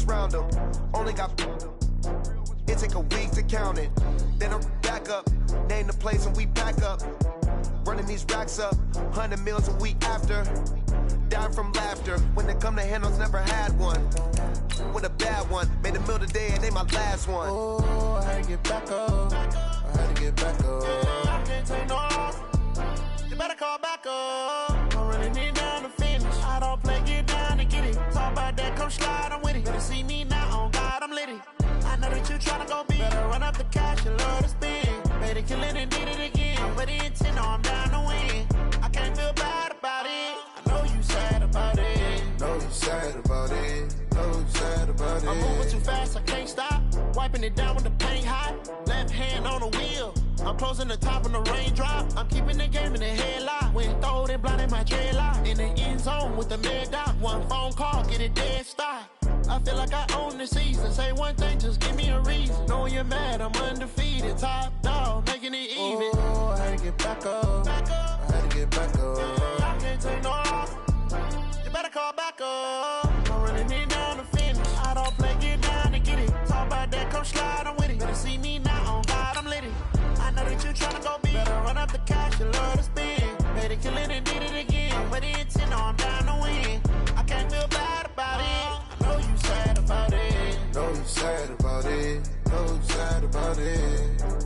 what's round them. Only got it take a week to count it. Then I'm back up, name the place and we pack up. Running these racks up, 100 meals a week after. Dying from laughter, when they come to handles, never had one. With a bad one, made a meal today and they my last one. Oh, I had to get back up, I had to get back up. I can't take no off, you better call back up. I'm running it down to finish, I don't play, get down to get it. Talk about that, come slide, I'm with it. Better see me now, on God, I'm litty. I know that you tryna go big, better run up the cash, you love to spend. Better kill it and did it again, I'm ready and 10, no, I'm down to win. I can't feel bad about it, I know you sad about it. Know you sad about it, know you sad about it. I'm moving too fast, I can't stop. Wiping it down with the paint hot. Left hand on the wheel. I'm closing the top on the raindrop. I'm keeping the game in the headlock. When throwed and blinded my dreadlock. In the end zone with the mid dot. One phone call, get it dead stop. I feel like I own the season. Say one thing, just give me a reason. Knowing you're mad, I'm undefeated. Top dog, making it even. Oh, I had to get back up. I had to get back up. I can't take no off. You better call back up. I'm running it down to finish. I don't play, get down to get it. Talk about that, come slide, I'm with it. Better see me now, on God, I'm litty. I know that you tryna go big. Better run up the cash, you love to spend. Better kill it and did it again. But it's 10, no, I'm down to win. I can't feel bad about it. I know you sad about it. Know you sad about it, know you sad about it.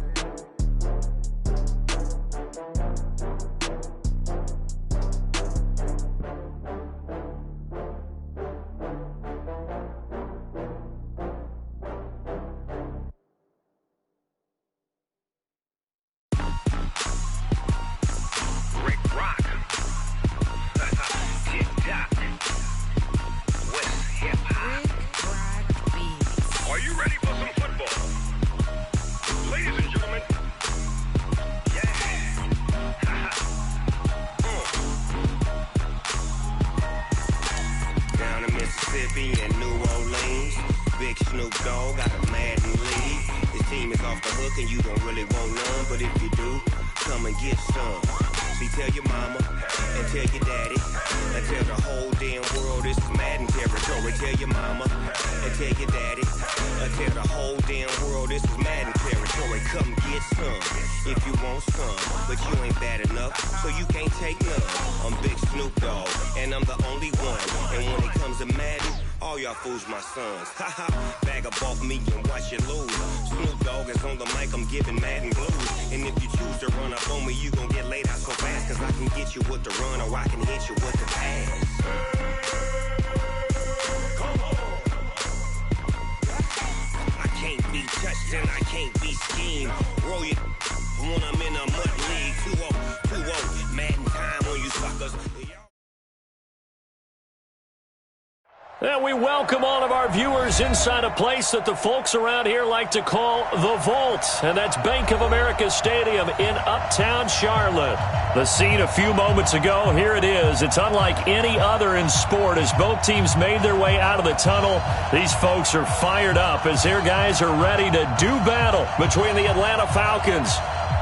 Fools my sons. Haha, bag up off me and watch you lose. Snoop Dogg is on the mic, I'm giving Madden blues. And if you choose to run up on me, you gon' get laid out so fast. Cause I can get you with the run or I can hit you with the pass. Come on. I can't be touched and I can't be schemed. Roll you when I'm in a mud league. 2-0, 2-0, Madden time on you suckers. And we welcome all of our viewers inside a place that the folks around here like to call the Vault. And that's Bank of America Stadium in Uptown Charlotte. The scene a few moments ago, here it is. It's unlike any other in sport as both teams made their way out of the tunnel. These folks are fired up as their guys are ready to do battle between the Atlanta Falcons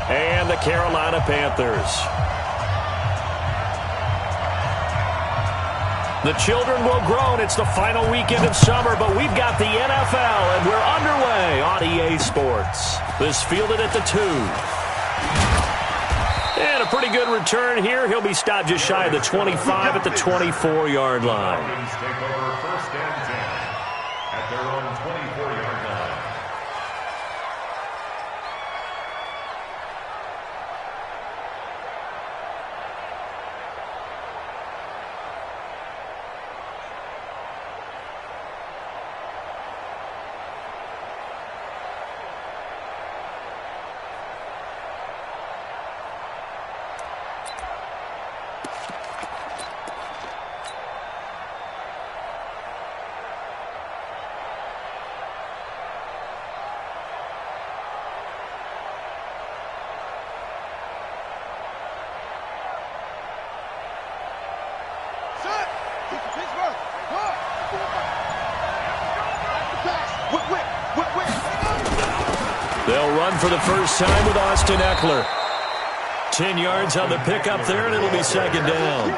and the Carolina Panthers. The children will grow, and it's the final weekend of summer, but we've got the NFL, and we're underway on EA Sports. This fielded at the 2. And a pretty good return here. He'll be stopped just shy of the 25 at the 24-yard line. Take over first and 10 at their own 24-yard line. They'll run for the first time with Austin Eckler. 10 yards on the pickup there, and it'll be second down.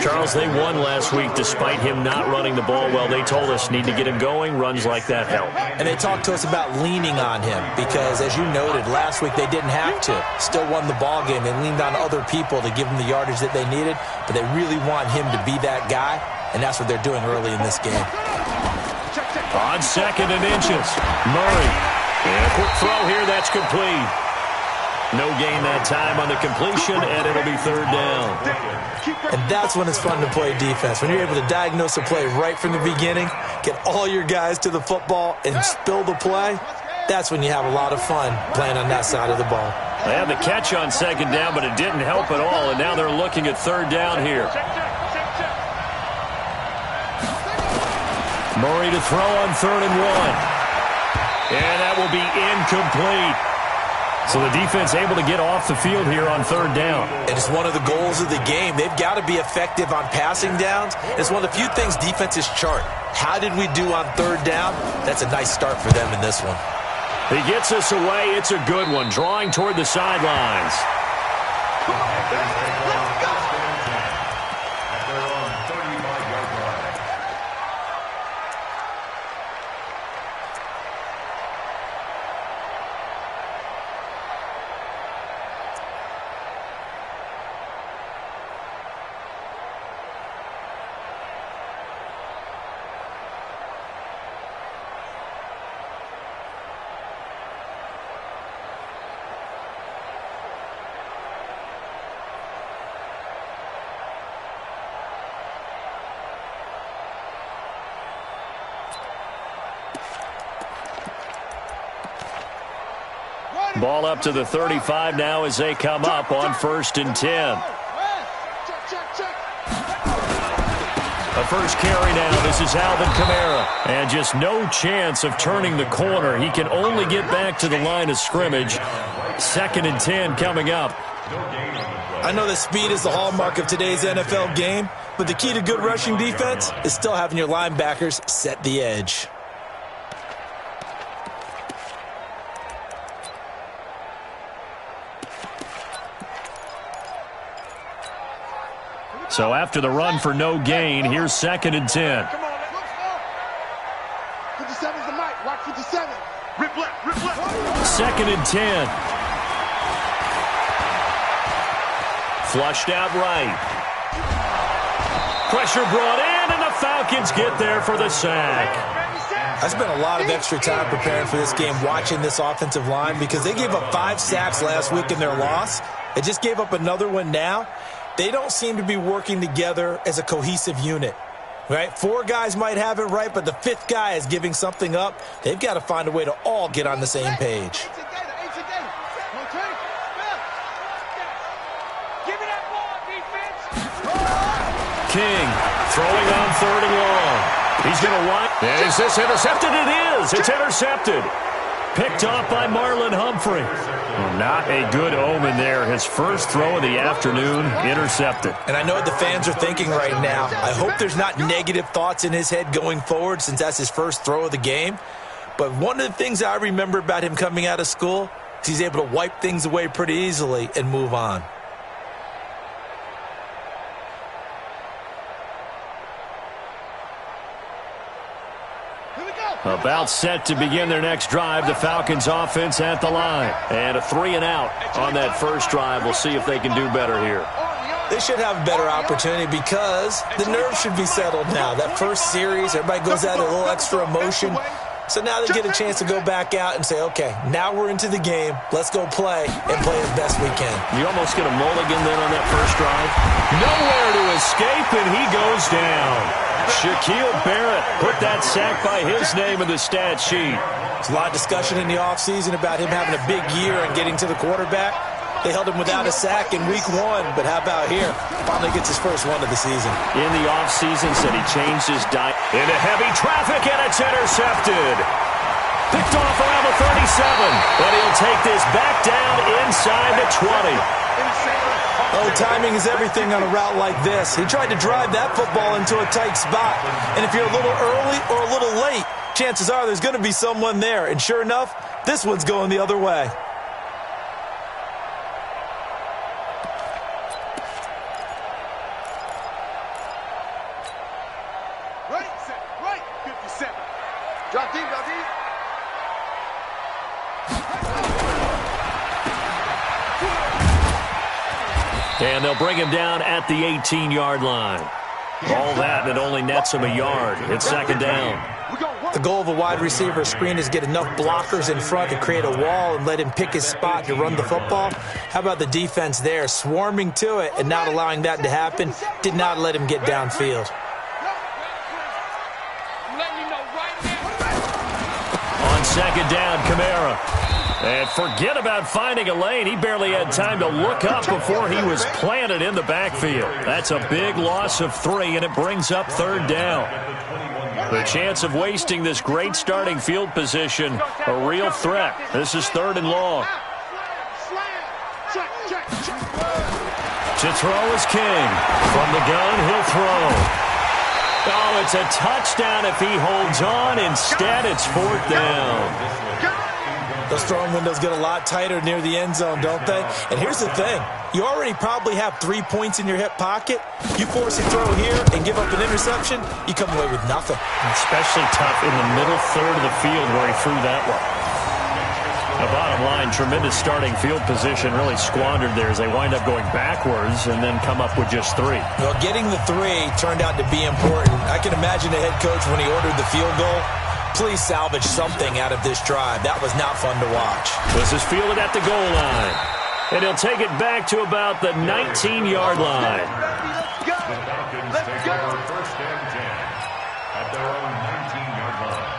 Charles, they won last week despite him not running the ball well. They told us need to get him going. Runs like that help. And they talked to us about leaning on him because, as you noted, last week they didn't have to. Still won the ball game. They leaned on other people to give them the yardage that they needed, but they really want him to be that guy, and that's what they're doing early in this game. On 2nd and inches, Murray. And a quick throw here, that's complete. No gain that time on the completion, and it'll be 3rd down. And that's when it's fun to play defense. When you're able to diagnose a play right from the beginning, get all your guys to the football, and spill the play, that's when you have a lot of fun playing on that side of the ball. They had the catch on 2nd down, but it didn't help at all, and now they're looking at 3rd down here. Murray to throw on 3rd and 1. And that will be incomplete. So the defense able to get off the field here on 3rd down. And it's one of the goals of the game. They've got to be effective on passing downs. It's one of the few things defenses chart. How did we do on 3rd down? That's a nice start for them in this one. He gets us away. It's a good one. Drawing toward the sidelines. Ball up to the 35 now as they come up on 1st and 10. A first carry now. This is Alvin Kamara. And just no chance of turning the corner. He can only get back to the line of scrimmage. 2nd and 10 coming up. I know that speed is the hallmark of today's NFL game, but the key to good rushing defense is still having your linebackers set the edge. So after the run for no gain, here's 2nd and 10. 57's the mic. Watch 57. Rip left, rip left. 2nd and 10. Flushed out right. Pressure brought in, and the Falcons get there for the sack. I spent a lot of extra time preparing for this game, watching this offensive line, because they gave up 5 sacks last week in their loss. They just gave up another one now. They don't seem to be working together as a cohesive unit, right? 4 guys might have it right, but the 5th guy is giving something up. They've got to find a way to all get on the same page. King throwing on 3rd and long. He's going to run. Is this intercepted? It is. It's intercepted. Picked off by Marlon Humphrey. Well, not a good omen there. His first throw of the afternoon, intercepted. And I know what the fans are thinking right now. I hope there's not negative thoughts in his head going forward since that's his first throw of the game. But one of the things I remember about him coming out of school is he's able to wipe things away pretty easily and move on. About set to begin their next drive. The Falcons offense at the line. And a 3 and out on that first drive. We'll see if they can do better here. They should have a better opportunity because the nerves should be settled now. That first series, everybody goes out a little extra emotion. So now they get a chance to go back out and say, okay, now we're into the game. Let's go play and play as best we can. You almost get a mulligan then on that first drive. Nowhere to escape, and he goes down. Shaquille Barrett put that sack by his name in the stat sheet. There's a lot of discussion in the offseason about him having a big year and getting to the quarterback. They held him without a sack in week 1, but how about here? Finally gets his first one of the season. In the offseason, said he changed his diet. Into heavy traffic, and it's intercepted. Picked off around the 37, but he'll take this back down inside the 20. Oh, timing is everything on a route like this. He tried to drive that football into a tight spot. And if you're a little early or a little late, chances are there's going to be someone there. And sure enough, this one's going the other way. Drop deep, drop deep. And they'll bring him down at the 18-yard line. All that, and it only nets him a yard. It's second down. The goal of a wide receiver screen is get enough blockers in front to create a wall and let him pick his spot to run the football. How about the defense there, swarming to it and not allowing that to happen? Did not let him get downfield. On second down, Kamara. And forget about finding a lane. He barely had time to look up before he was planted in the backfield. That's a big loss of 3, and it brings up third down. The chance of wasting this great starting field position, a real threat. This is third and long. To throw is King. From the gun, he'll throw. Oh, it's a touchdown if he holds on. Instead, it's fourth down. Those throwing windows get a lot tighter near the end zone, don't they? And here's the thing. You already probably have 3 points in your hip pocket. You force a throw here and give up an interception, you come away with nothing. Especially tough in the middle third of the field where he threw that one. The bottom line, tremendous starting field position, really squandered there as they wind up going backwards and then come up with just 3. Well, getting the 3 turned out to be important. I can imagine the head coach when he ordered the field goal. Please salvage something out of this drive. That was not fun to watch. This is fielded at the goal line. And he'll take it back to about the 19-yard line. The Falcons take over first and 10 at their own 19-yard line.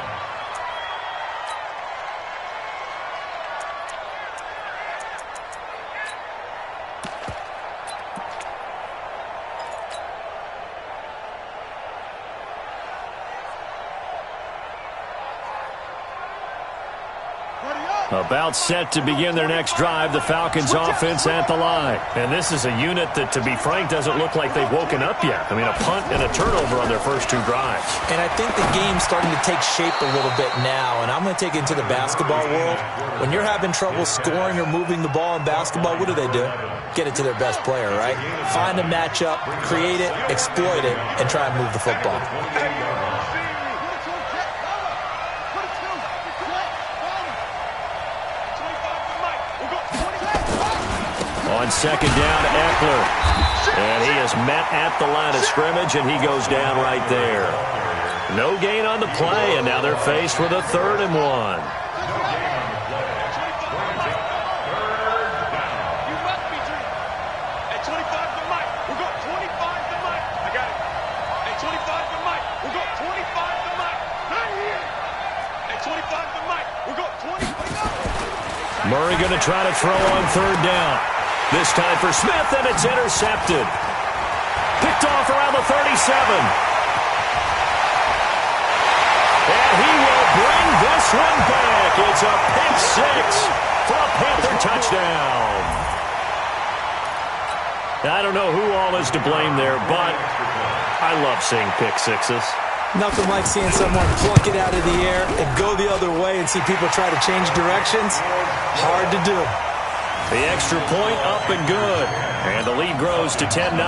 About set to begin their next drive, the Falcons offense at the line. And this is a unit that, to be frank, doesn't look like they've woken up yet. I mean, a punt and a turnover on their first 2 drives. And I think the game's starting to take shape a little bit now, and I'm going to take it into the basketball world. When you're having trouble scoring or moving the ball in basketball, what do? Get it to their best player, right? Find a matchup, create it, exploit it, and try and move the football. On second down, Eckler. And he is met at the line of scrimmage, and he goes down right there. No gain on the play, and now they're faced with a 3rd and 1. Murray going to try to throw on 3rd down. This time for Smith, and it's intercepted. Picked off around the 37. And he will bring this one back. It's a pick 6 for a Panther touchdown. I don't know who all is to blame there, but I love seeing pick 6s. Nothing like seeing someone pluck it out of the air and go the other way and see people try to change directions. Hard to do. The extra point up and good. And the lead grows to 10-0.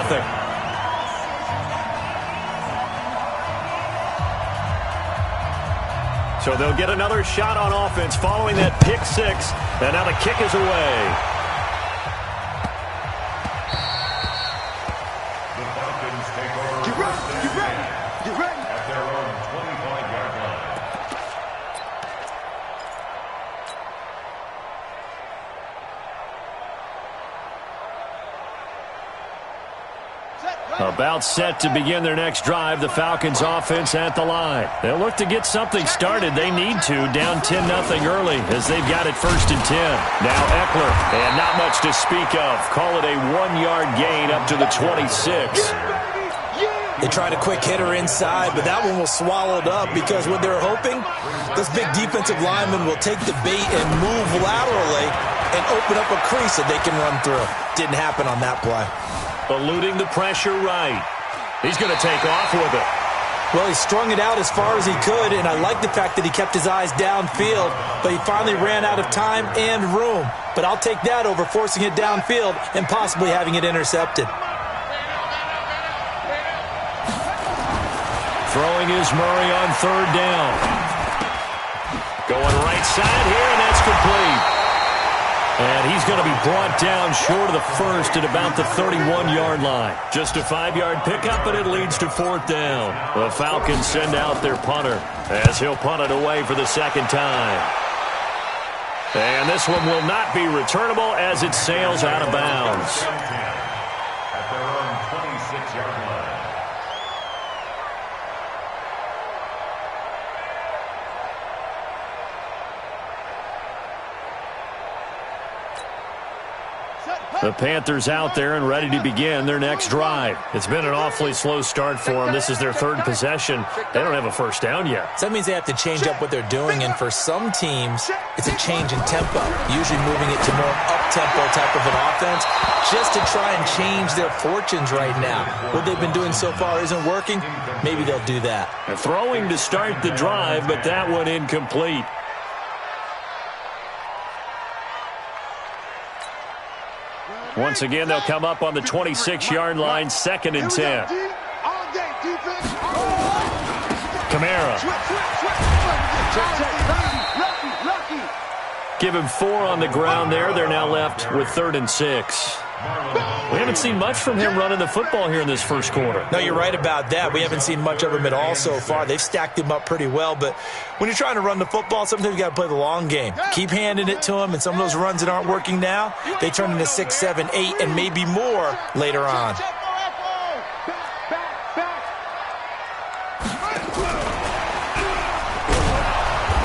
So they'll get another shot on offense following that pick 6. And now the kick is away. The Falcons take over first and 10 at their own 25-yard line. About set to begin their next drive, the Falcons offense at the line. They'll look to get something started. They need to, down 10-0 early as they've got it 1st and 10. Now Eckler, and not much to speak of. Call it a 1-yard gain up to the 26. They tried a quick hitter inside, but that one was swallowed up because what they're hoping, this big defensive lineman will take the bait and move laterally and open up a crease that they can run through. Didn't happen on that play. Eluding the pressure right. He's going to take off with it. Well, he strung it out as far as he could, and I like the fact that he kept his eyes downfield, but he finally ran out of time and room. But I'll take that over forcing it downfield and possibly having it intercepted. Throwing is Murray on 3rd down. Going right side here, and that's complete. And he's going to be brought down short of the first at about the 31-yard line. Just a 5-yard pickup, and it leads to 4th down. The Falcons send out their punter as he'll punt it away for the second time. And this one will not be returnable as it sails out of bounds. At their own 26-yard line. The Panthers out there and ready to begin their next drive. It's been an awfully slow start for them. This is their 3rd possession. They don't have a first down yet. So that means they have to change up what they're doing, and for some teams, it's a change in tempo, usually moving it to more up-tempo type of an offense, just to try and change their fortunes right now. What they've been doing so far isn't working. Maybe they'll do that. They're throwing to start the drive, but that one incomplete. Once again, they'll come up on the 26-yard line, 2nd and 10. Kamara. Give him 4 on the ground there. They're now left with 3rd and 6. We haven't seen much from him running the football here in this first quarter. No, you're right about that. We haven't seen much of him at all so far. They've stacked him up pretty well, but when you're trying to run the football, sometimes you got to play the long game. Keep handing it to him, and some of those runs that aren't working now, they turn into 6, 7, 8, and maybe more later on.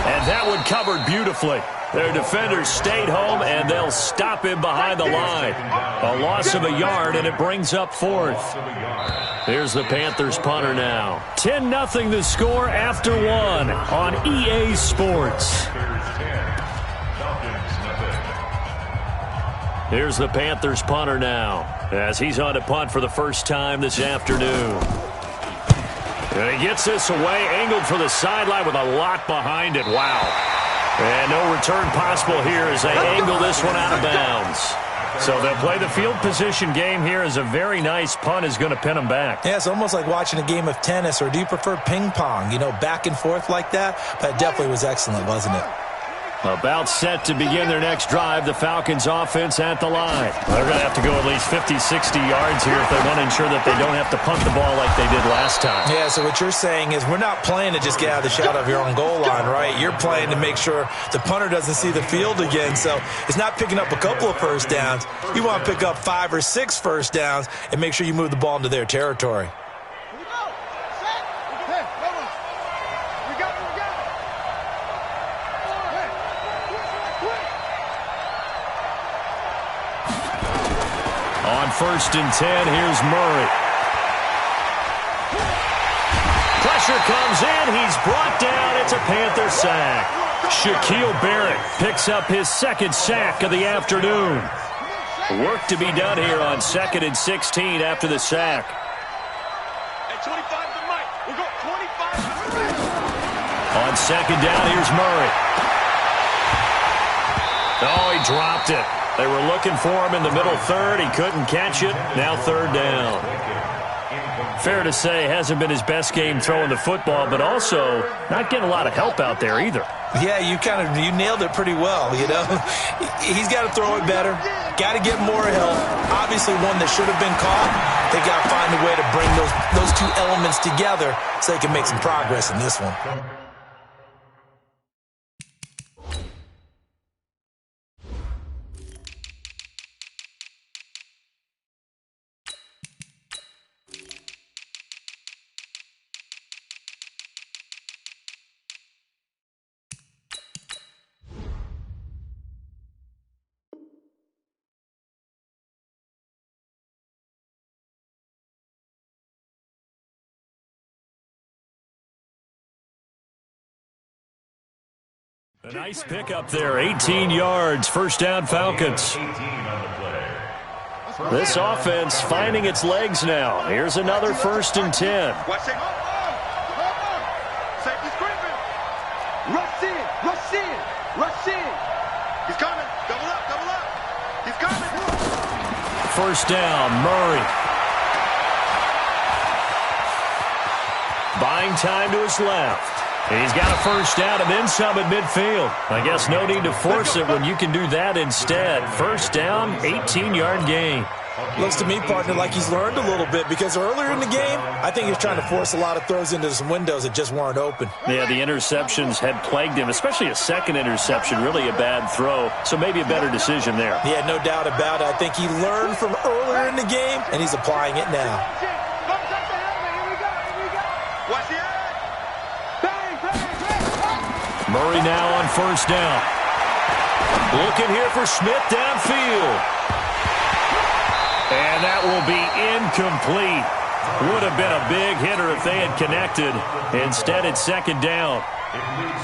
And that one covered beautifully. Their defenders stayed home, and they'll stop him behind the line. A loss of a yard, and it brings up 4th. Here's the Panthers punter now. 10-0 the score after 1 on EA Sports. Here's the Panthers punter now as he's on to punt for the first time this afternoon. And he gets this away, angled for the sideline with a lot behind it. Wow. And no return possible here as they angle this one out of bounds. So they'll play the field position game here as a very nice punt is going to pin them back. Yeah, it's almost like watching a game of tennis, or do you prefer ping pong? You know, back and forth like that? That definitely was excellent, wasn't it? About set to begin their next drive, the Falcons offense at the line. They're going to have to go at least 50, 60 yards here if they want to ensure that they don't have to punt the ball like they did last time. Yeah, so what you're saying is we're not playing to just get out of the shadow of your own goal line, right? You're playing to make sure the punter doesn't see the field again. So it's not picking up a couple of first downs. You want to pick up 5 or 6 first downs and make sure you move the ball into their territory. On 1st and 10, here's Murray. Pressure comes in. He's brought down. It's a Panther sack. Shaquille Barrett picks up his 2nd sack of the afternoon. Work to be done here on 2nd and 16 after the sack. Hey, 25 to Mike. We'll go 25 to On 2nd down, here's Murray. Oh, he dropped it. They were looking for him in the middle 3rd. He couldn't catch it. Now 3rd down. Fair to say, hasn't been his best game throwing the football, but also not getting a lot of help out there either. Yeah, you nailed it pretty well, you know. He's got to throw it better. Got to get more help. Obviously one that should have been caught. They got to find a way to bring those 2 elements together so they can make some progress in this one. A nice pickup there, 18 yards, first down Falcons. This offense finding its legs now. Here's another 1st and 10. Watch it. Safety screaming. Rush in, rush in, rush in. He's coming. Double up, double up. He's coming. First down, Murray. Buying time to his left. He's got a first down and then some at midfield. I guess no need to force it when you can do that instead. First down, 18-yard gain. Looks to me, partner, like he's learned a little bit because earlier in the game, I think he was trying to force a lot of throws into some windows that just weren't open. Yeah, the interceptions had plagued him, especially a second interception, really a bad throw. So maybe a better decision there. Yeah, no doubt about it. I think he learned from earlier in the game, and he's applying it now. Murray now on first down. Looking here for Smith downfield. And that will be incomplete. Would have been a big hitter if they had connected. Instead, it's second down.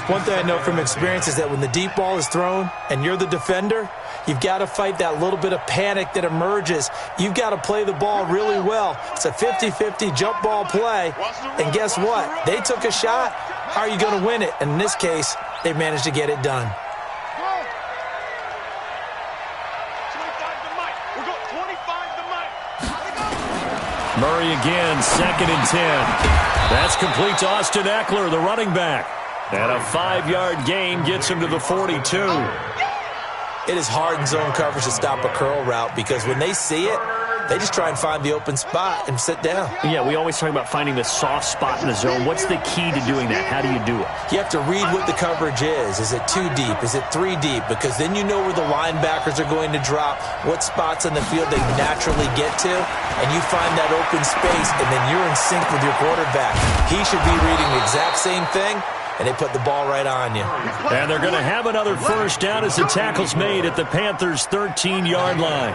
One thing I know from experience is that when the deep ball is thrown and you're the defender, you've got to fight that little bit of panic that emerges. You've got to play the ball really well. It's a 50-50 jump ball play. And guess what? They took a shot. How are you going to win it? And in this case, they managed to get it done. Murray again, second and 10. That's complete to Austin Eckler, the running back. And a 5-yard gain gets him to the 42. It is hard in zone coverage to stop a curl route because when they see it, they just try and find the open spot and sit down. Yeah, we always talk about finding the soft spot in the zone. What's the key to doing that? How do you do it? You have to read what the coverage is. Is it 2 deep? Is it 3 deep? Because then you know where the linebackers are going to drop, what spots on the field they naturally get to, and you find that open space, and then you're in sync with your quarterback. He should be reading the exact same thing, and they put the ball right on you. And they're going to have another first down as the tackle's made at the Panthers' 13-yard line.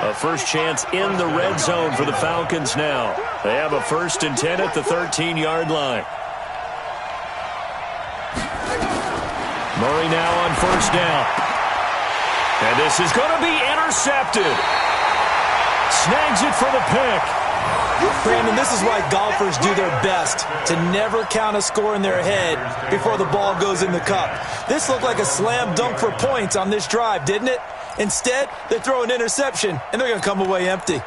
A first chance in the red zone for the Falcons now. They have a 1st and 10 at the 13-yard line. Murray now on first down. And this is going to be intercepted. Snags it for the pick. Brandon, this is why golfers do their best to never count a score in their head before the ball goes in the cup. This looked like a slam dunk for points on this drive, didn't it? Instead, they throw an interception, and they're going to come away empty.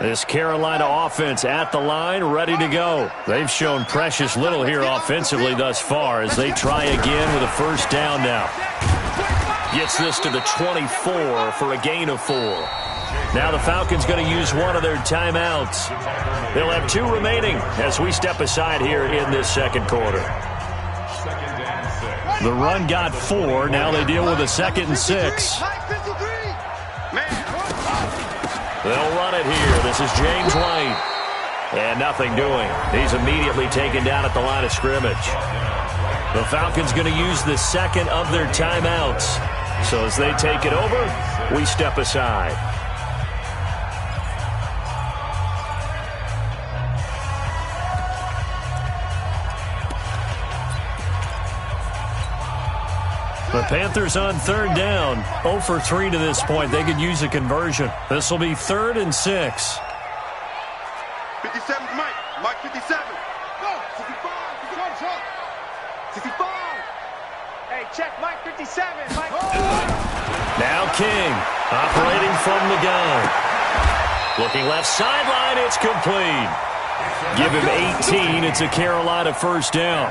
This Carolina offense at the line, ready to go. They've shown precious little here offensively thus far as they try again with a first down now. Gets this to the 24 for a gain of 4. Now the Falcons going to use one of their timeouts. They'll have 2 remaining as we step aside here in this second quarter. The run got 4. Now they deal with a 2nd and 6. They'll run it here. This is James White. And nothing doing. He's immediately taken down at the line of scrimmage. The Falcons going to use the 2nd of their timeouts. So as they take it over, we step aside. The Panthers on third down, 0 for 3 to this point. They could use a conversion. This will be 3rd and 6. 57's Mike. Mike 57. Go. 65. 65. Hey, check Mike 57. Mike. Now King operating from the gun. Looking left sideline. It's complete. Give him 18. It's a Carolina first down.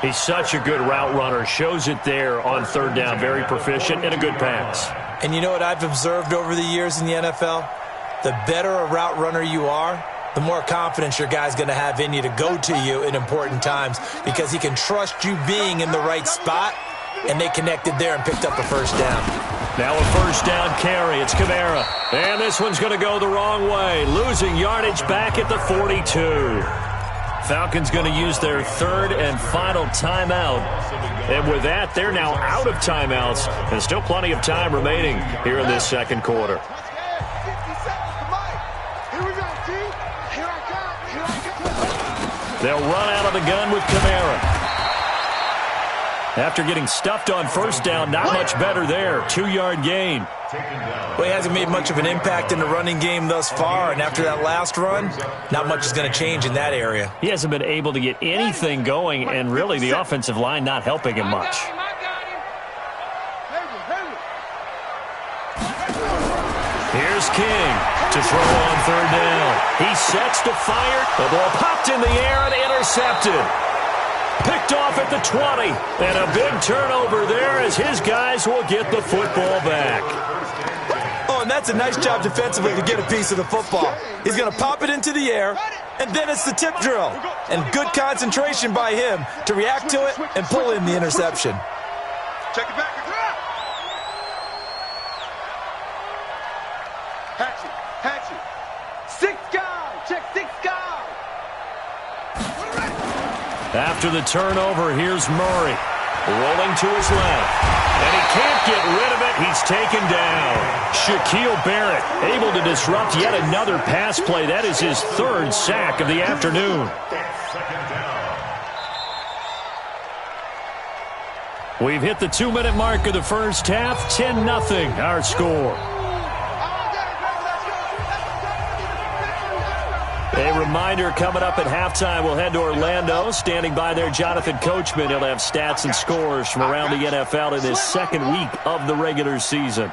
He's such a good route runner. Shows it there on third down. Very proficient and a good pass. And you know what I've observed over the years in the NFL? The better a route runner you are, the more confidence your guy's going to have in you to go to you in important times because he can trust you being in the right spot, and they connected there and picked up a first down. Now a first down carry. It's Kamara. And this one's going to go the wrong way. Losing yardage back at the 42. Falcons going to use their 3rd and final timeout. And with that, they're now out of timeouts. And still plenty of time remaining here in this second quarter. They'll run out of the gun with Kamara. After getting stuffed on first down, not much better there. 2-yard gain. Well, he hasn't made much of an impact in the running game thus far, and after that last run, not much is going to change in that area. He hasn't been able to get anything going, and really the offensive line not helping him much. Here's King. to throw on third down. He sets to fire. The ball popped in the air and intercepted. Picked off at the 20. And a big turnover there as his guys will get the football back. Oh, and that's a nice job defensively to get a piece of the football. He's going to pop it into the air, and then it's the tip drill. And good concentration by him to react to it and pull in the interception. Check it back. Hatchet. 6 guys. Check 6 guys. After the turnover, here's Murray. Rolling to his left. And he can't get rid of it. He's taken down. Shaquille Barrett able to disrupt yet another pass play. That is his 3rd sack of the afternoon. We've hit the 2-minute mark of the first half. 10-0 our score. A reminder, coming up at halftime, we'll head to Orlando. Standing by there, Jonathan Coachman. He'll have stats and scores from around the NFL in his 2nd week of the regular season.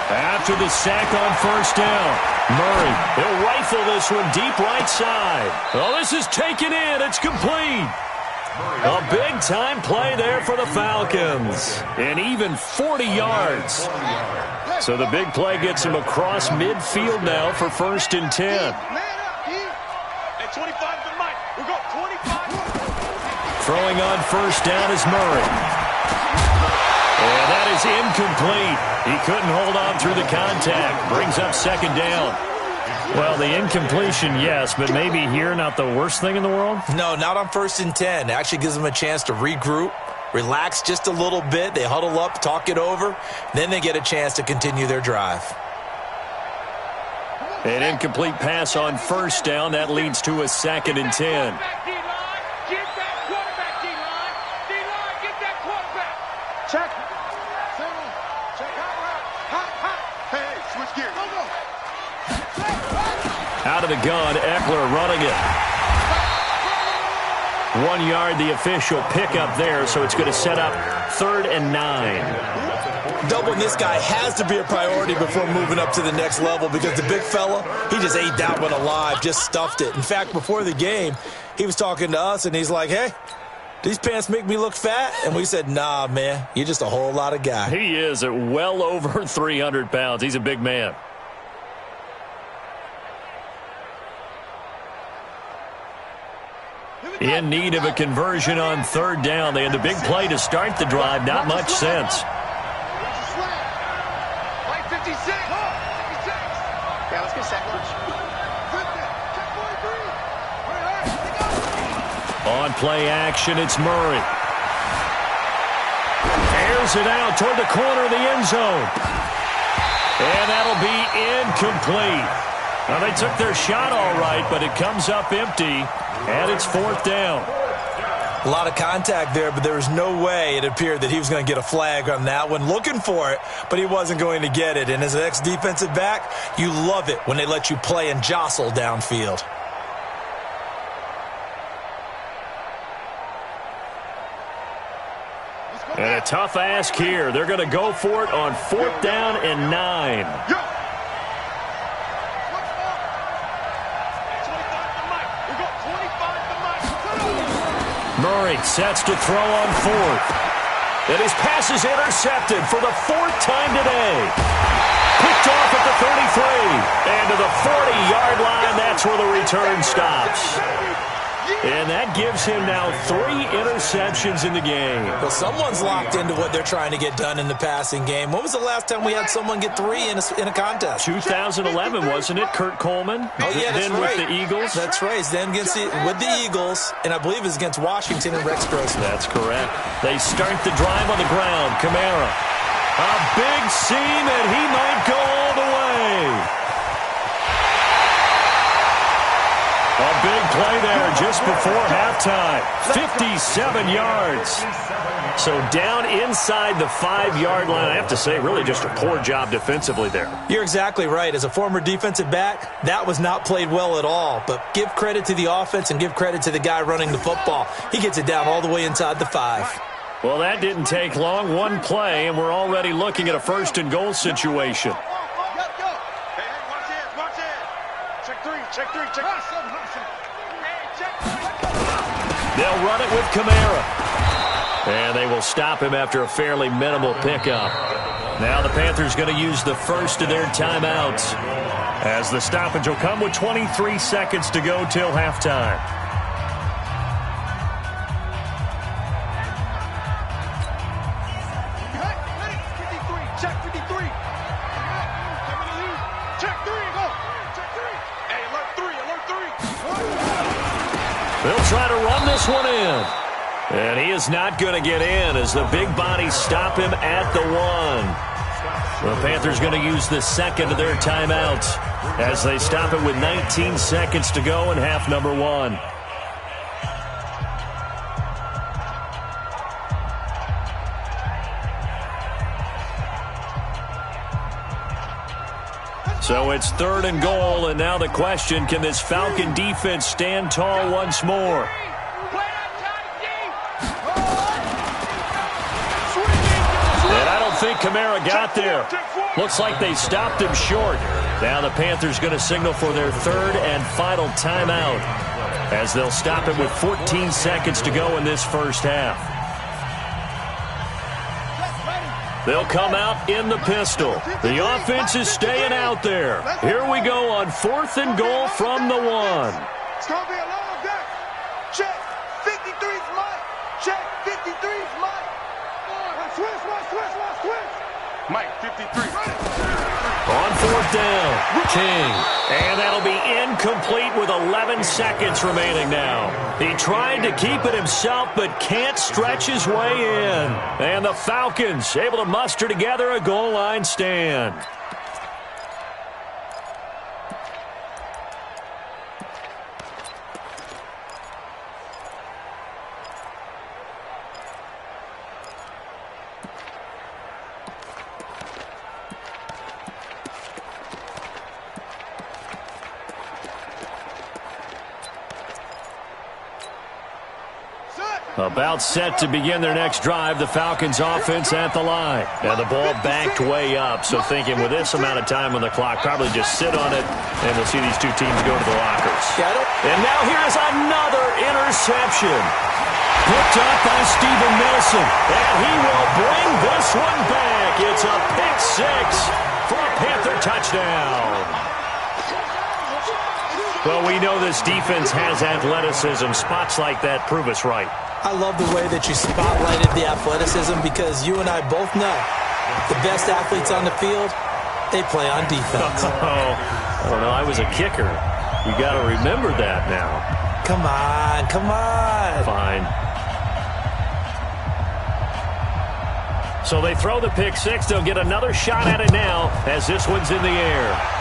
After the sack on first down, Murray, he'll rifle this one deep right side. Oh, this is taken in. It's complete. A big-time play there for the Falcons. And even 40 yards. So the big play gets him across midfield now for 1st and 10. Man up, at 25 to Mike. We'll go 25. Throwing on first down is Murray. And that is incomplete. He couldn't hold on through the contact. Brings up 2nd down. Well, the incompletion, yes, but maybe here not the worst thing in the world? No, not on 1st and 10. It actually gives them a chance to regroup, relax just a little bit. They huddle up, talk it over. Then they get a chance to continue their drive. An incomplete pass on first down. That leads to a 2nd and 10. Check. Hey, switch gears. Out of the gun, Eckler running it. 1 yard, the official pickup there, so it's going to set up 3rd and 9. Doubling this guy has to be a priority before moving up to the next level because the big fella, he just ate that one alive, just stuffed it. In fact, before the game, he was talking to us, and he's like, hey, these pants make me look fat? And we said, nah, man, you're just a whole lot of guy. He is at well over 300 pounds. He's a big man. In need of a conversion on 3rd down. They had the big play to start the drive. Not much sense. Like 56. Yeah, let's get second. On play action, it's Murray. Airs it out toward the corner of the end zone. And that'll be incomplete. Now, they took their shot all right, but it comes up empty. And it's 4th down. A lot of contact there, but there was no way it appeared that he was going to get a flag on that one. Looking for it, but he wasn't going to get it. And as an ex-defensive back, you love it when they let you play and jostle downfield. And a tough ask here. They're going to go for it on 4th down and 9. Murray sets to throw on 4th. And his pass is intercepted for the 4th time today. Picked off at the 33. And to the 40-yard line, that's where the return stops. And that gives him now 3 interceptions in the game. Well, someone's locked into what they're trying to get done in the passing game. When was the last time we had someone get 3 in a contest? 2011, wasn't it? Kurt Coleman. Oh, yeah, that's then right. with the Eagles. That's right. Then with the Eagles, and I believe it's against Washington and Rex Grossman. That's correct. They start the drive on the ground. Kamara. A big seam, and he might go all the way. A big play there just before halftime. 57 yards. So down inside the 5-yard line. I have to say, really just a poor job defensively there. You're exactly right. As a former defensive back, that was not played well at all. But give credit to the offense and give credit to the guy running the football. He gets it down all the way inside the 5. Well, that didn't take long. One play, and we're already looking at a first-and-goal situation. They'll run it with Kamara. And they will stop him after a fairly minimal pickup. Now the Panthers going to use the first of their timeouts, as the stoppage will come with 23 seconds to go till halftime. They'll try to run this one in. And he is not going to get in as the big bodies stop him at the 1. The Panthers going to use the second of their timeouts as they stop it with 19 seconds to go in half number 1. So it's 3rd and goal, and now the question, can this Falcon defense stand tall once more? And I don't think Kamara got there. Looks like they stopped him short. Now the Panthers going to signal for their 3rd and final timeout, as they'll stop it with 14 seconds to go in this first half. They'll come out in the pistol. The offense is staying out there. Here we go on 4th and goal from the 1. It's going to be a long day. Check. 53's Mike. Check. 53's Mike. Switch. Mike, 53. On 4th down, King. And that'll be incomplete with 11 seconds remaining now. He tried to keep it himself, but can't stretch his way in. And the Falcons able to muster together a goal line stand. About set to begin their next drive, the Falcons offense at the line. And the ball backed way up, so thinking with this amount of time on the clock, probably just sit on it, and we'll see these two teams go to the lockers. And now here is another interception. Picked up by Steven Nelson, and he will bring this one back. It's a pick 6 for a Panther touchdown. Well, we know this defense has athleticism. Spots like that prove us right. I love the way that you spotlighted the athleticism, because you and I both know the best athletes on the field, they play on defense. I don't know. I was a kicker. You got to remember that now. Come on. Fine. So they throw the pick 6. They'll get another shot at it now as this one's in the air.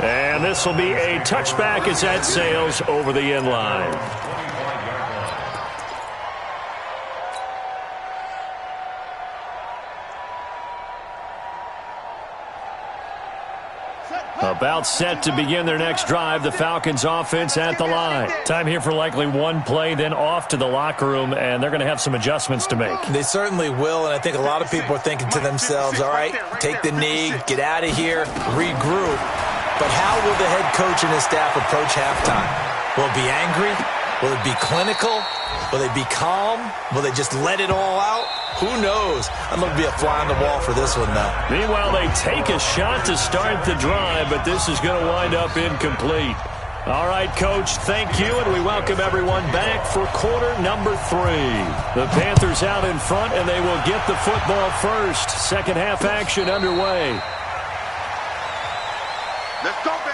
And this will be a touchback as that sails over the end line. About set to begin their next drive, the Falcons offense at the line. Time here for likely one play, then off to the locker room, and they're going to have some adjustments to make. They certainly will, and I think a lot of people are thinking to themselves, all right, take the knee, get out of here, regroup. But how will the head coach and his staff approach halftime? Will it be angry? Will it be clinical? Will they be calm? Will they just let it all out? Who knows? I'm going to be a fly on the wall for this one, though. Meanwhile, they take a shot to start the drive, but this is going to wind up incomplete. All right, Coach, thank you, and we welcome everyone back for quarter number 3. The Panthers out in front, and they will get the football first. Second half action underway. Let's go, baby.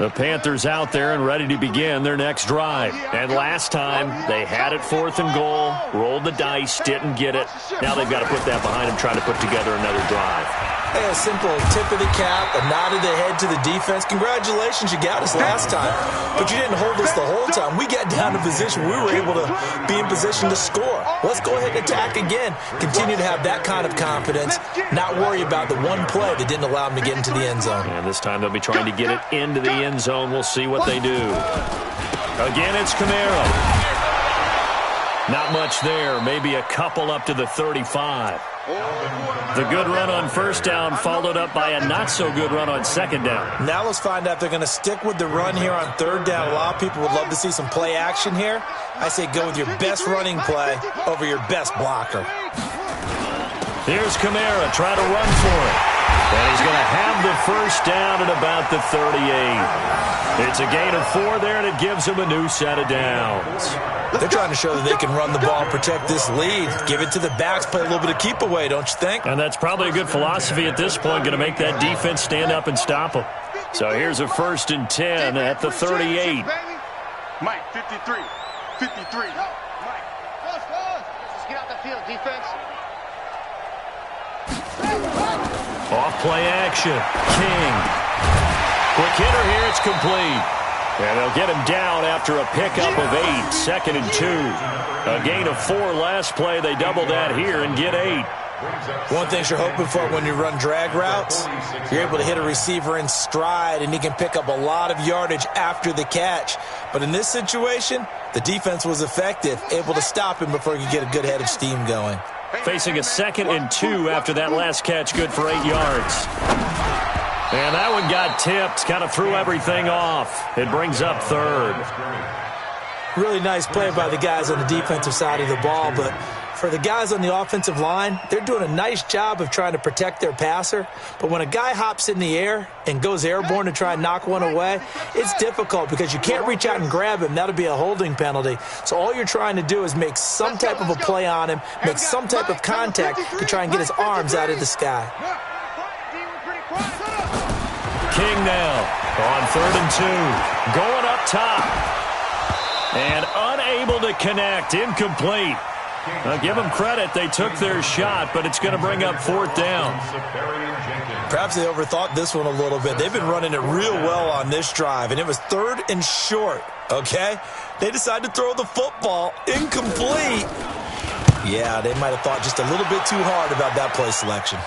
The Panthers out there and ready to begin their next drive. And last time, they had it 4th and goal, rolled the dice, didn't get it. Now they've got to put that behind them, try to put together another drive. Hey, a simple tip of the cap, a nod of the head to the defense. Congratulations, you got us last time. But you didn't hold us the whole time. We got down to position. We were able to be in position to score. Let's go ahead and attack again. Continue to have that kind of confidence. Not worry about the one play that didn't allow them to get into the end zone. And this time they'll be trying to get it into the end zone. We'll see what they do. Again, it's Camaro. Not much there. Maybe a couple up to the 35. The good run on first down followed up by a not-so-good run on second down. Now let's find out if they're going to stick with the run here on third down. A lot of people would love to see some play action here. I say go with your best running play over your best blocker. Here's Kamara trying to run for it. And he's going to have the first down at about the 38. It's a gain of 4 there, and it gives him a new set of downs. They're trying to show that they can run the ball, protect this lead. Give it to the backs, play a little bit of keep away, don't you think? And that's probably a good philosophy at this point, going to make that defense stand up and stop them. So here's a 1st and 10 at the 38. Mike, 53. 53. Mike, just get out the field, defense. Off play action. King. Quick hitter here. It's complete. And they'll get him down after a pickup of 8. 2nd and 2. A gain of 4 last play. They double that here and get 8. One thing you're hoping for when you run drag routes, you're able to hit a receiver in stride, and he can pick up a lot of yardage after the catch. But in this situation, the defense was effective, able to stop him before he could get a good head of steam going. Facing a 2nd and 2 after that last catch, good for 8 yards. And that one got tipped, kind of threw everything off. It brings up 3rd. Really nice play by the guys on the defensive side of the ball, but for the guys on the offensive line, they're doing a nice job of trying to protect their passer. But when a guy hops in the air and goes airborne to try and knock one away, it's difficult because you can't reach out and grab him. That'll be a holding penalty. So all you're trying to do is make some type of a play on him, make some type of contact to try and get his arms out of the sky. King now on 3rd and 2. Going up top. And unable to connect. Incomplete. I'll give them credit. They took their shot, but it's going to bring up 4th down. Perhaps they overthought this one a little bit. They've been running it real well on this drive, and it was 3rd and short, okay? They decided to throw the football. Incomplete. Yeah, they might have thought just a little bit too hard about that play selection.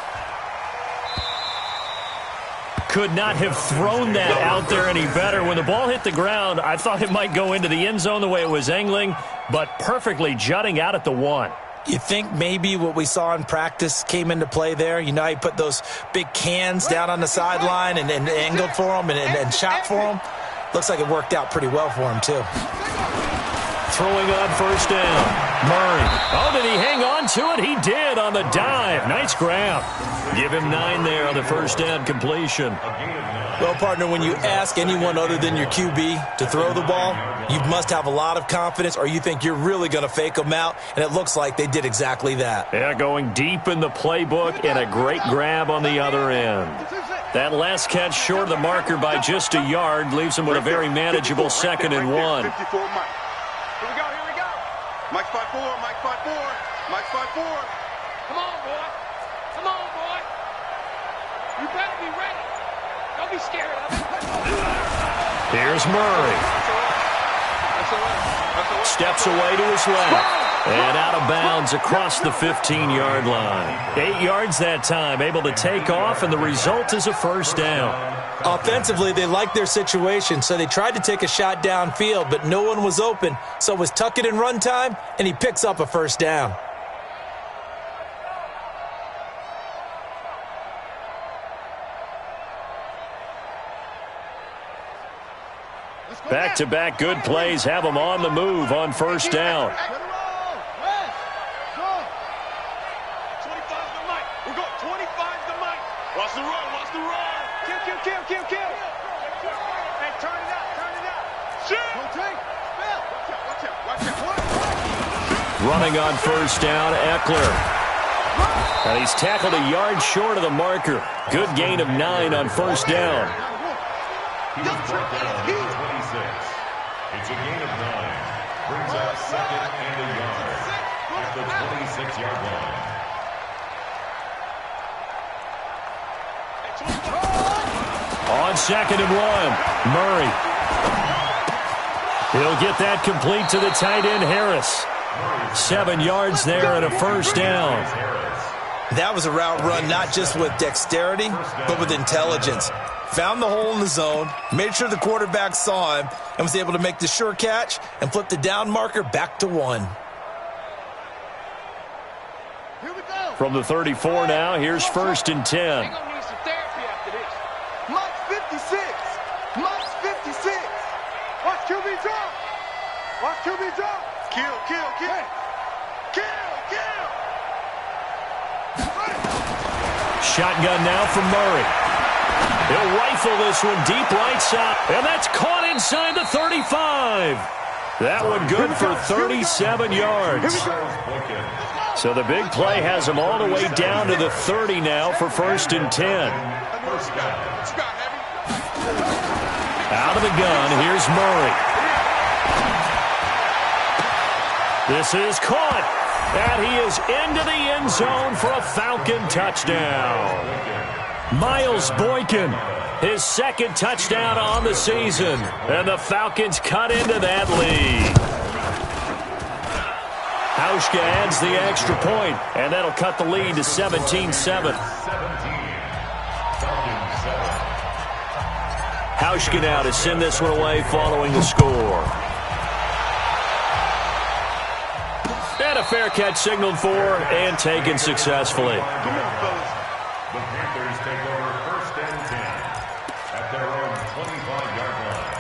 Could not have thrown that out there any better. When the ball hit the ground, I thought it might go into the end zone the way it was angling, but perfectly jutting out at the 1. You think maybe what we saw in practice came into play there? You know, he put those big cans down on the sideline and angled for them and shot for them. Looks like it worked out pretty well for him, too. Throwing on 1st down. Murray. Oh, did he hang on to it? He did on the dive. Nice grab. Give him 9 there on the 1st down completion. Well, partner, when you ask anyone other than your QB to throw the ball, you must have a lot of confidence or you think you're really going to fake them out, and it looks like they did exactly that. Yeah, going deep in the playbook and a great grab on the other end. That last catch short of the marker by just a yard leaves him with a very manageable 2nd and 1. 54, Mike. Here we go, here we go. Mike 5-4, Mike 5-4, Mike 5-4. Come on, boy. Come on, boy. You better be ready. Don't be scared of it. Here's Murray. Steps away to his left. And out of bounds across the 15-yard line. 8 yards that time, able to take off, and the result is a 1st down. Offensively, they liked their situation, so they tried to take a shot downfield, but no one was open. So it was tuck it and run time, and he picks up a 1st down. Back-to-back good plays have them on the move on 1st down. 25 to Mike. We're going 25 to Mike. Watch the run, watch the run. Kill. Hey, turn it out. Shit. Watch out. Running on 1st down, Eckler. And he's tackled a yard short of the marker. Good gain of 9 on 1st down. He was brought down at 26. It's a gain of 9. Brings up second and a yard at the 26-yard line. On second and 1, Murray. He'll get that complete to the tight end, Harris. 7 yards there and a first down. That was a route run not just with dexterity, but with intelligence. Found the hole in the zone, made sure the quarterback saw him, and was able to make the sure catch and flip the down marker back to 1. From the 34 now, here's first and 10. Mike's 56. Mike's 56. Watch QB drop. Watch QB drop. Kill, kill, kill. Kill, kill. Shotgun now from Murray. He'll rifle this one deep right side. And that's caught inside the 35. That one good for 37 yards. So the big play has him all the way down to the 30 now for first and 10. Out of the gun, here's Murray. This is caught. And he is into the end zone for a Falcon touchdown. Miles Boykin, his second touchdown on the season. And the Falcons cut into that lead. Hauschka adds the extra point, and that'll cut the lead to 17-7. Hauschka now to send this one away following the score. And a fair catch signaled for and taken successfully. The Panthers take over first and 10 at their own 25-yard line.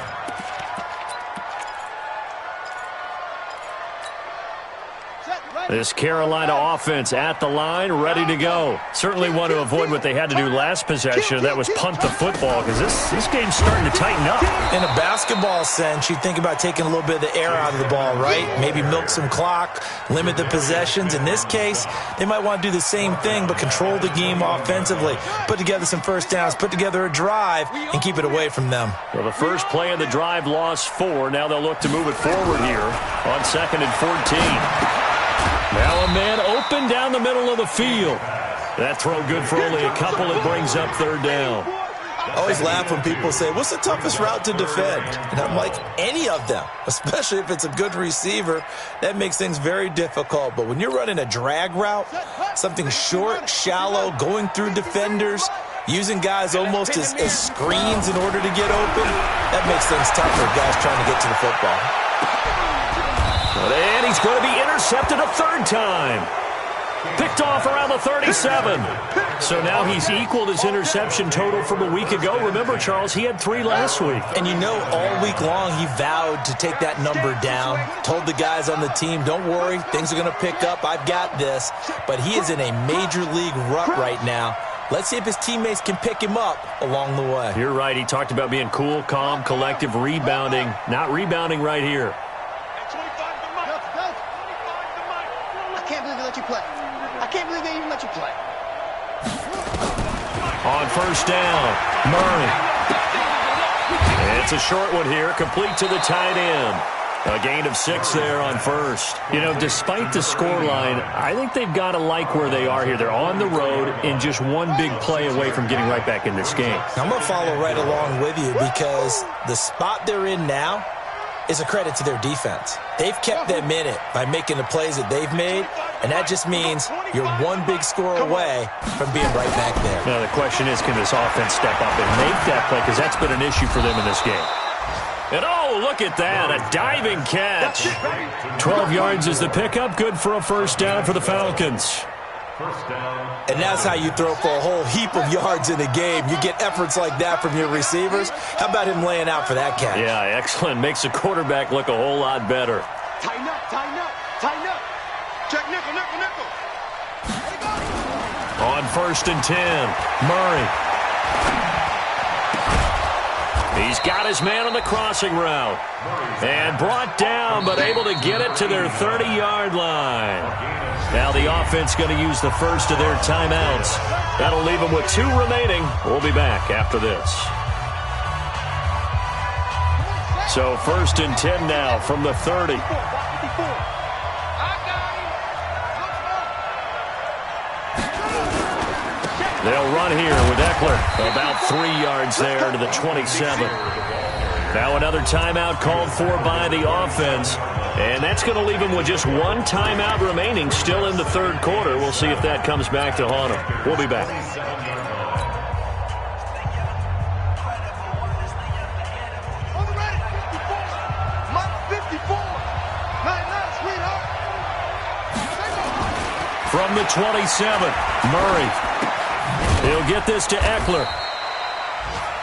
This Carolina offense at the line, ready to go. Certainly want to avoid what they had to do last possession. That was punt the football, because this game's starting to tighten up. In a basketball sense, you think about taking a little bit of the air out of the ball, right? Maybe milk some clock, limit the possessions. In this case, they might want to do the same thing, but control the game offensively. Put together some first downs, put together a drive, and keep it away from them. Well, the first play of the drive lost 4. Now they'll look to move it forward here on second and 14. Now a man open down the middle of the field. That throw good for only a couple. It brings up third down. I always laugh when people say, what's the toughest route to defend? And I'm like, any of them, especially if it's a good receiver. That makes things very difficult. But when you're running a drag route, something short, shallow, going through defenders, using guys almost as screens in order to get open, that makes things tougher, guys trying to get to the football. And he's going to be intercepted a third time. Picked off around the 37. So now he's equaled his interception total from a week ago. Remember, Charles, he had 3 last week. And you know, all week long he vowed to take that number down. Told the guys on the team, don't worry, things are going to pick up. I've got this. But he is in a major league rut right now. Let's see if his teammates can pick him up along the way. You're right. He talked about being cool, calm, collective, rebounding. Not rebounding right here. I can't believe they let you play. I can't believe they even let you play. On first down, Murray. It's a short one here, complete to the tight end. A gain of 6 there on first. You know, despite the scoreline, I think they've got to like where they are here. They're on the road and just one big play away from getting right back in this game. I'm going to follow right along with you because the spot they're in now is a credit to their defense. They've kept them in it by making the plays that they've made, and that just means you're one big score away from being right back there. Now, the question is, can this offense step up and make that play? Because that's been an issue for them in this game. And, oh, look at that, a diving catch. 12 yards is the pickup, good for a first down for the Falcons. First down. And that's how you throw for a whole heap of yards in a game. You get efforts like that from your receivers. How about him laying out for that catch? Yeah, excellent. Makes the quarterback look a whole lot better. Tighten up, tighten up, tighten up. Check nickel, nickel, nickel. On first and 10, Murray. He's got his man on the crossing route. And brought down, but able to get it to their 30-yard line. Now the offense going to use the first of their timeouts. That'll leave them with 2 remaining. We'll be back after this. So 1st and 10 now from the 30. They'll run here with Eckler. About 3 yards there to the 27. Now another timeout called for by the offense. And that's going to leave him with just one timeout remaining still in the third quarter. We'll see if that comes back to haunt him. We'll be back. From the 27, Murray. He'll get this to Eckler.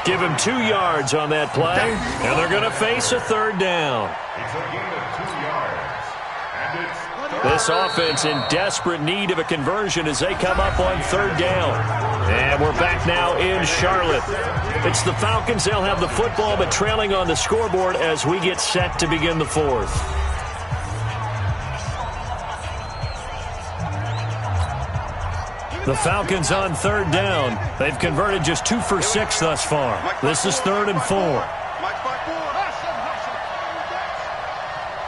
Give him 2 yards on that play, and they're going to face a third down. It's a gain of 2 yards. And it's this offense in desperate need of a conversion as they come up on third down. And we're back now in Charlotte. It's the Falcons. They'll have the football, but trailing on the scoreboard as we get set to begin the fourth. The Falcons on third down. They've converted just 2 for 6 thus far. This is 3rd and 4.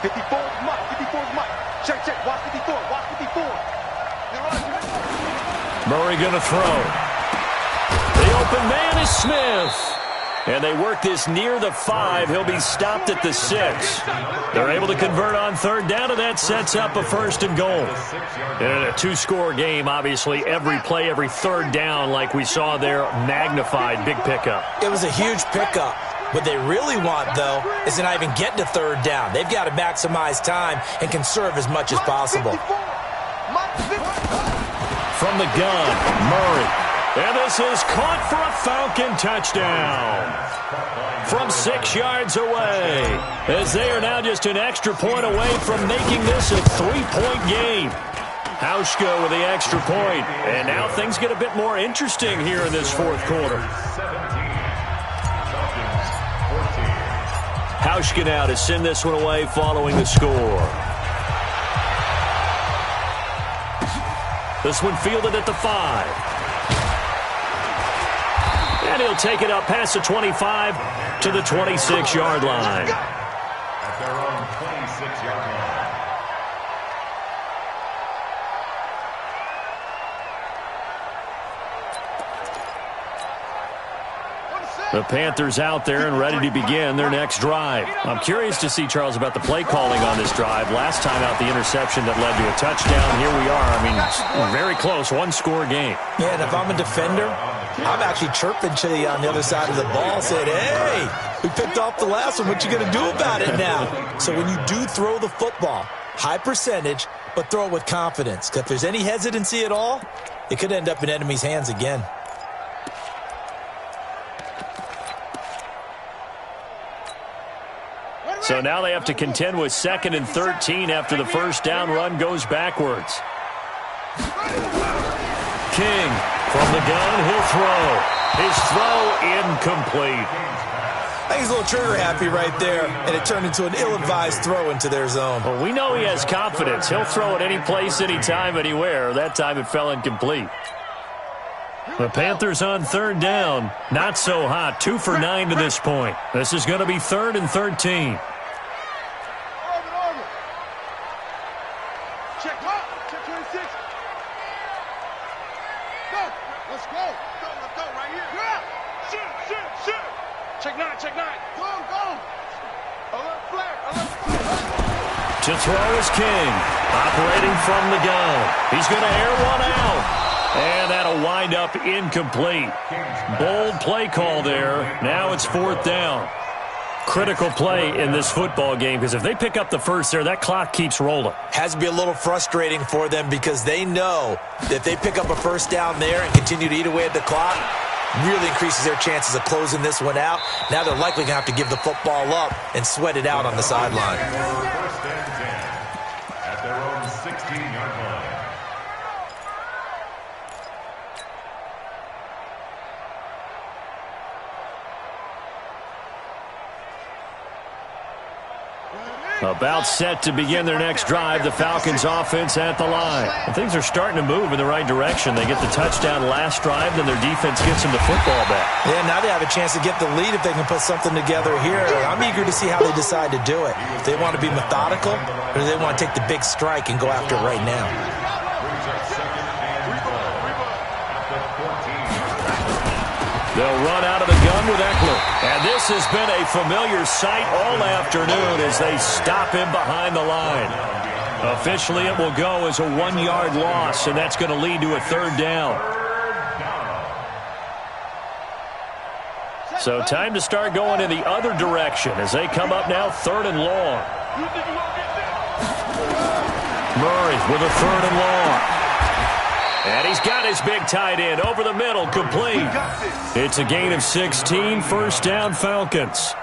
54 is Mike. 54 is Mike. Check. Watch 54. Watch 54. Murray going to throw. The open man is Smith. And they work this near the 5. He'll be stopped at the 6. They're able to convert on third down, and that sets up a 1st and goal. In a 2-score game, obviously, every play, every third down, like we saw there, magnified. Big pickup. It was a huge pickup. What they really want, though, is to not even get to third down. They've got to maximize time and conserve as much as possible. From the gun, Murray. And this is caught for a Falcon touchdown from 6 yards away, as they are now just an extra point away from making this a 3-point game. Hauschka with the extra point, and now things get a bit more interesting here in this fourth quarter. Hauschka now to send this one away following the score. This one fielded at the 5. And he'll take it up past the 25 to the 26-yard line. At their own 26-yard line. The Panthers out there and ready to begin their next drive. I'm curious to see, Charles, about the play calling on this drive. Last time out, the interception that led to a touchdown. Here we are. I mean, very close, 1-score game. Yeah, and if I'm a defender, I'm actually chirping to you on the other side of the ball, saying, hey, we picked off the last one. What you going to do about it now? So when you do throw the football, high percentage, but throw it with confidence. Because if there's any hesitancy at all, it could end up in enemy's hands again. So now they have to contend with 2nd and 13 after the first down run goes backwards. King from the gun, he'll throw. His throw incomplete. I think he's a little trigger happy right there, and it turned into an ill-advised throw into their zone. Well, we know he has confidence. He'll throw it any place, anytime, anywhere. That time it fell incomplete. The Panthers on third down. Not so hot. 2 for 9 to this point. This is going to be 3rd and 13. Check 26. Go. Let's go. Let's go right here. Shoot. Check 9. Go. Alert flag. To throw is King. Operating from the gun. He's going to air one out. And that'll wind up incomplete. Bold play call there. Now it's 4th down. Critical play in this football game, because if they pick up the first there, that clock keeps rolling. Has to be a little frustrating for them because they know that if they pick up a first down there and continue to eat away at the clock, really increases their chances of closing this one out. Now they're likely going to have to give the football up and sweat it out on the sideline. 1st and 10 at their own 16-yard line. About set to begin their next drive, the Falcons offense at the line. And things are starting to move in the right direction. They get the touchdown last drive, then their defense gets them the football back. Yeah, now they have a chance to get the lead if they can put something together here. I'm eager to see how they decide to do it. If they want to be methodical, or do they want to take the big strike and go after it right now? They'll run out of the gun with Eckler. And this has been a familiar sight all afternoon as they stop him behind the line. Officially, it will go as a 1-yard loss, and that's going to lead to a third down. So time to start going in the other direction as they come up now 3rd and long. Murray with a 3rd and long. And he's got his big tight end over the middle, complete. It's a gain of 16, first down Falcons.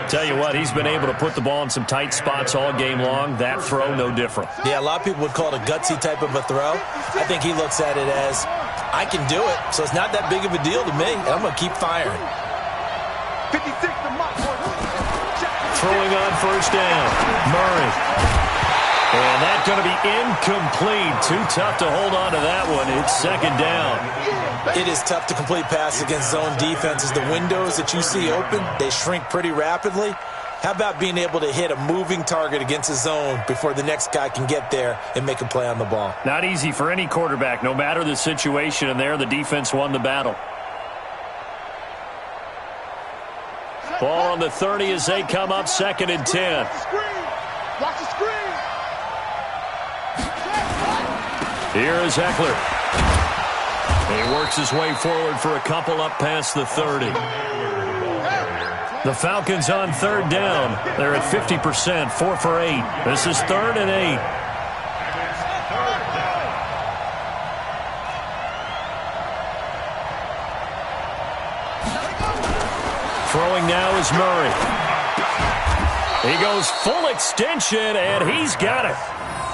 Tell you what, he's been able to put the ball in some tight spots all game long. That throw, no different. Yeah, a lot of people would call it a gutsy type of a throw. I think he looks at it as, I can do it, so it's not that big of a deal to me, and I'm going to keep firing. Throwing on first down, Murray. And that's going to be incomplete. Too tough to hold on to that one. It's 2nd down. It is tough to complete passes against zone defenses. The windows that you see open, they shrink pretty rapidly. How about being able to hit a moving target against a zone before the next guy can get there and make a play on the ball? Not easy for any quarterback, no matter the situation. And there, the defense won the battle. Ball on the 30 as they come up 2nd and 10. Watch the screen. Here is Eckler. He works his way forward for a couple up past the 30. The Falcons on 3rd down. They're at 50%, 4 for 8. This is 3rd and 8. Throwing now is Murray. He goes full extension, and he's got it.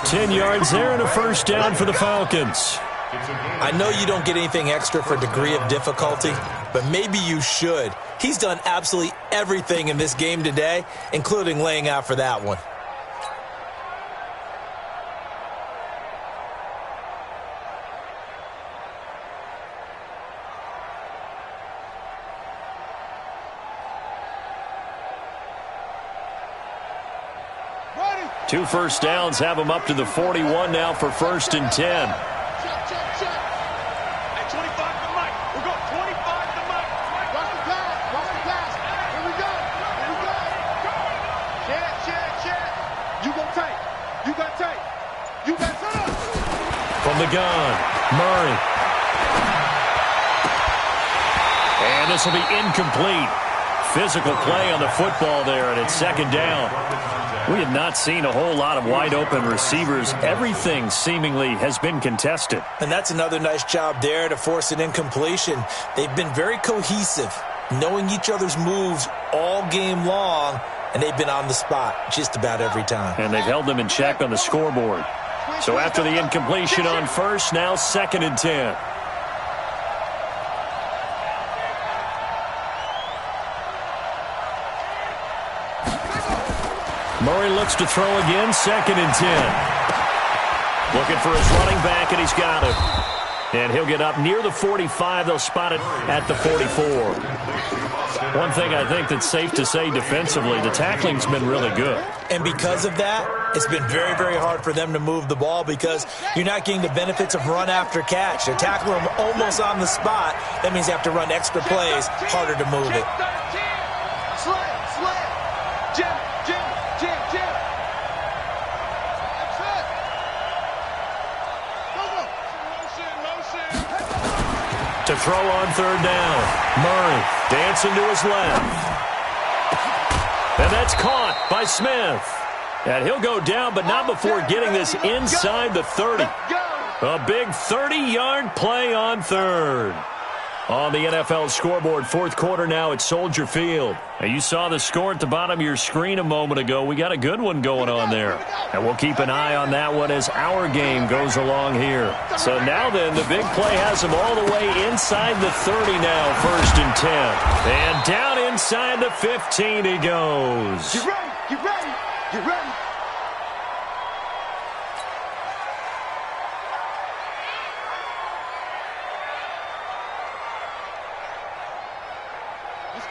10 yards there and a first down for the Falcons. I know you don't get anything extra for degree of difficulty, but maybe you should. He's done absolutely everything in this game today, including laying out for that one. Two first downs have him up to the 41 now for 1st and 10. Check. Hey, 25 to Mike. We're going 25 to Mike. Watch the pass. Here we go. Check. You gon' take. You got set up. From the gun, Murray. And this will be incomplete. Physical play on the football there, and it's 2nd down. We have not seen a whole lot of wide-open receivers. Everything seemingly has been contested. And that's another nice job there to force an incompletion. They've been very cohesive, knowing each other's moves all game long, and they've been on the spot just about every time. And they've held them in check on the scoreboard. So after the incompletion on first, now 2nd and 10. Murray looks to throw again, 2nd and 10. Looking for his running back, and he's got him. And he'll get up near the 45. They'll spot it at the 44. One thing I think that's safe to say defensively, the tackling's been really good. And because of that, it's been very, very hard for them to move the ball because you're not getting the benefits of run after catch. They're tackling them almost on the spot. That means they have to run extra plays, harder to move it. To throw on 3rd down. Murray dancing to his left. And that's caught by Smith. And he'll go down, but not before getting this inside the 30. A big 30-yard play on 3rd. On the NFL scoreboard, 4th quarter now at Soldier Field. Now you saw the score at the bottom of your screen a moment ago. We got a good one going on there. And we'll keep an eye on that one as our game goes along here. So now then, the big play has him all the way inside the 30 now, 1st and 10. And down inside the 15 he goes. Get ready.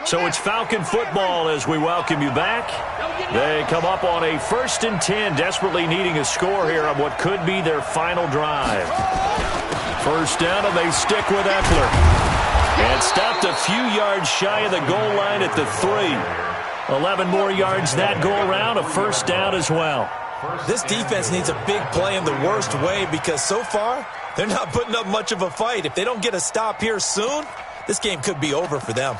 So it's Falcon football as we welcome you back. They come up on a 1st and 10, desperately needing a score here on what could be their final drive. First down, and they stick with Eckler. And stopped a few yards shy of the goal line at the 3. 11 more yards that go around, a first down as well. This defense needs a big play in the worst way because so far, they're not putting up much of a fight. If they don't get a stop here soon, this game could be over for them.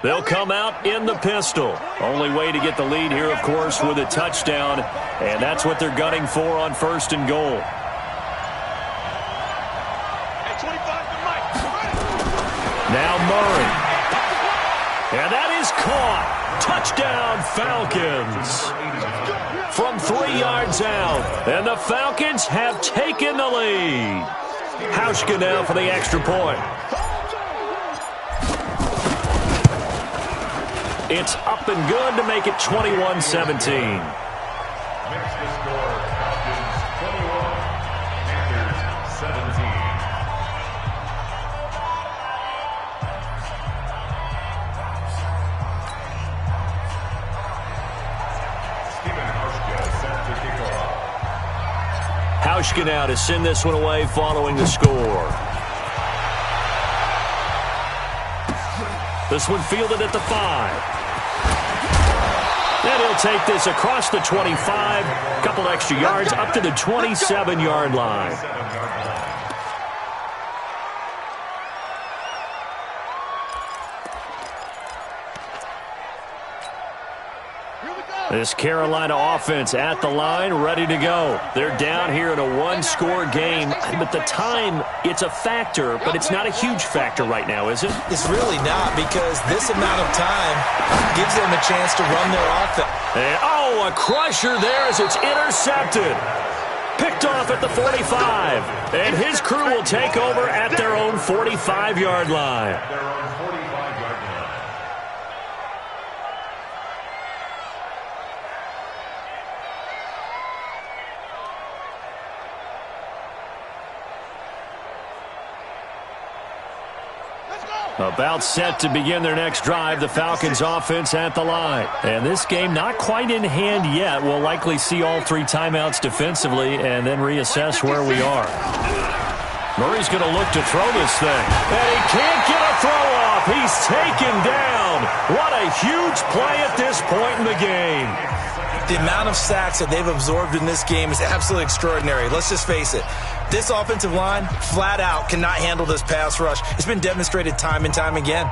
They'll come out in the pistol. Only way to get the lead here, of course, with a touchdown. And that's what they're gunning for on 1st and goal. Now Murray. And that is caught. Touchdown, Falcons. From 3 yards out. And the Falcons have taken the lead. Hauschka now for the extra point. It's up and good to make it 21-17. Makes the score Falcons 21, Panthers 17. Stephen Hauschka set to kick off. Hauschka now to send this one away following the score. This one fielded at the 5. And he'll take this across the 25. Couple extra yards up to the 27-yard line. This Carolina offense at the line, ready to go. They're down here in a 1-score game, but the time, it's a factor, but it's not a huge factor right now, is it? It's really not, because this amount of time gives them a chance to run their offense. And, oh, a crusher there as it's intercepted. Picked off at the 45. And his crew will take over at their own 45-yard line. About set to begin their next drive, the Falcons offense at the line. And this game not quite in hand yet. We'll likely see all 3 timeouts defensively and then reassess where we are. Murray's going to look to throw this thing. And he can't get a throw off. He's taken down. What a huge play at this point in the game. The amount of sacks that they've absorbed in this game is absolutely extraordinary. Let's just face it. This offensive line, flat out, cannot handle this pass rush. It's been demonstrated time and time again.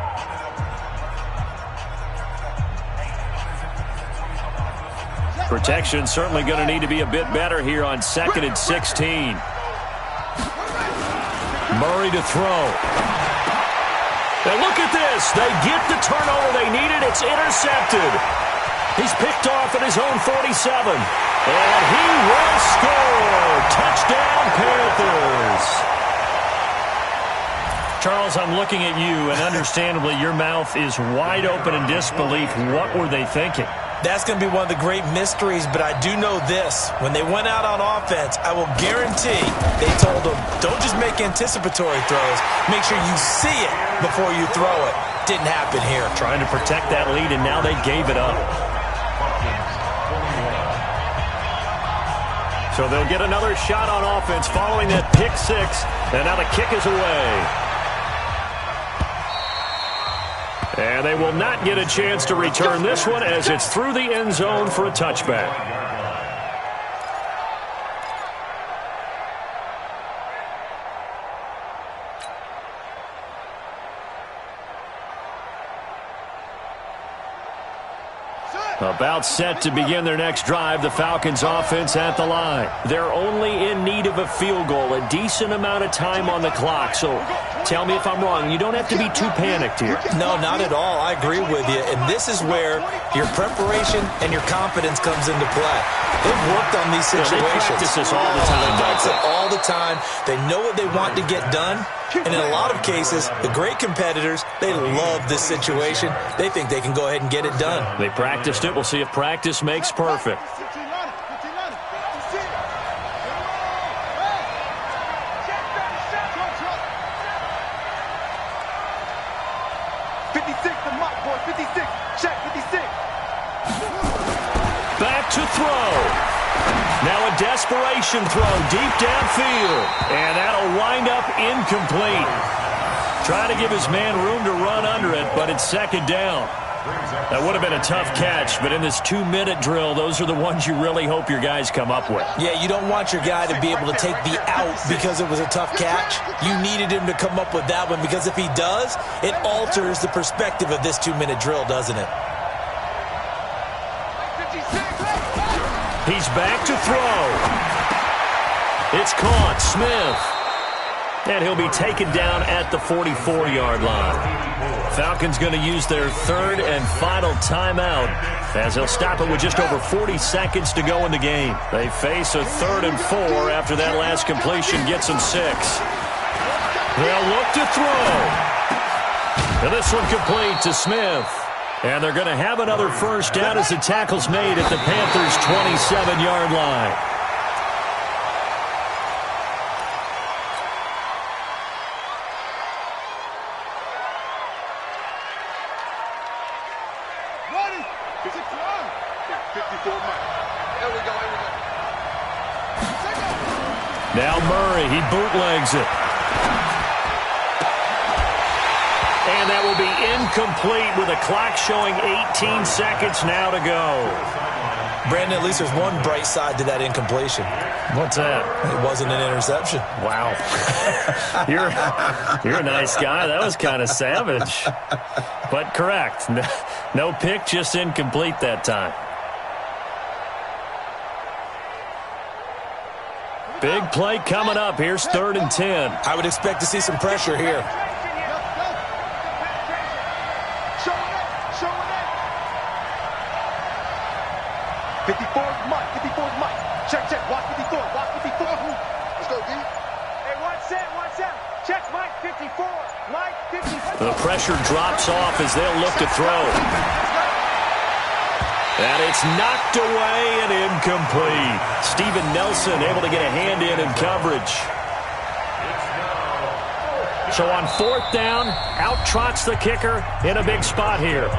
Protection certainly going to need to be a bit better here on 2nd and 16. Murray to throw. And look at this. They get the turnover they needed. It's intercepted. He's picked off at his own 47. And he will score. Touchdown, Panthers. Charles, I'm looking at you, and understandably, your mouth is wide open in disbelief. What were they thinking? That's going to be one of the great mysteries, but I do know this. When they went out on offense, I will guarantee they told them, don't just make anticipatory throws. Make sure you see it before you throw it. Didn't happen here. Trying to protect that lead, and now they gave it up. So they'll get another shot on offense following that pick 6, and now the kick is away. And they will not get a chance to return this one as it's through the end zone for a touchback. About set to begin their next drive, the Falcons offense at the line. They're only in need of a field goal, a decent amount of time on the clock. So tell me if I'm wrong. You don't have to be too panicked here. No, not at all. I agree with you. And this is where your preparation and your confidence comes into play. They've worked on these situations. They practice this all the time. They practice it all the time. They know what they want to get done. And in a lot of cases, the great competitors, they love this situation. They think they can go ahead and get it done. They practiced it. We'll see if practice makes perfect. to throw. Now a desperation throw deep downfield. And that'll wind up incomplete. Trying to give his man room to run under it, but it's second down. That would have been a tough catch, but in this 2-minute drill, those are the ones you really hope your guys come up with. Yeah, you don't want your guy to be able to take the out because it was a tough catch. You needed him to come up with that one because if he does, it alters the perspective of this 2-minute drill, doesn't it? He's back to throw. It's caught. Smith. And he'll be taken down at the 44-yard line. Falcons going to use their third and final timeout as they'll stop it with just over 40 seconds to go in the game. They face a 3rd and 4 after that last completion gets them 6. They'll look to throw. And this one complete to Smith. And they're going to have another first down as the tackle's made at the Panthers' 27-yard line. Now Murray, he bootlegs it. And that will be incomplete with a clock showing 18 seconds now to go. Brandon, at least there's one bright side to that incompletion. What's that? It wasn't an interception. Wow. You're a nice guy. That was kind of savage. But correct. No pick, just incomplete that time. Big play coming up. Here's 3rd and 10. I would expect to see some pressure here. Show it. 54's Mike. Check. Watch 54. Let's go, D. Hey, 1 set. Check Mike 54. Mike 54. The pressure drops off as they'll look to throw. And it's knocked away and incomplete. Steven Nelson able to get a hand in coverage. So on 4th down, out trots the kicker in a big spot here.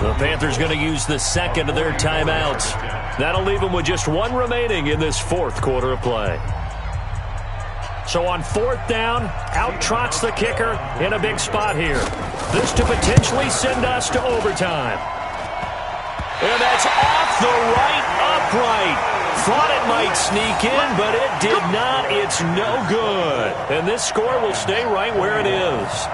The Panthers going to use the second of their timeouts. That'll leave them with just 1 remaining in this 4th quarter of play. So on 4th down, out trots the kicker in a big spot here. This to potentially send us to overtime. And that's off the right upright. Thought it might sneak in, but it did not. It's no good. And this score will stay right where it is.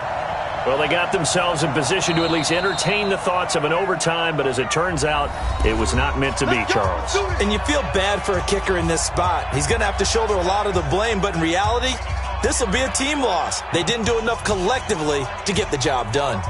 Well, they got themselves in position to at least entertain the thoughts of an overtime, but as it turns out, it was not meant to be, Charles. And you feel bad for a kicker in this spot. He's going to have to shoulder a lot of the blame, but in reality, this will be a team loss. They didn't do enough collectively to get the job done.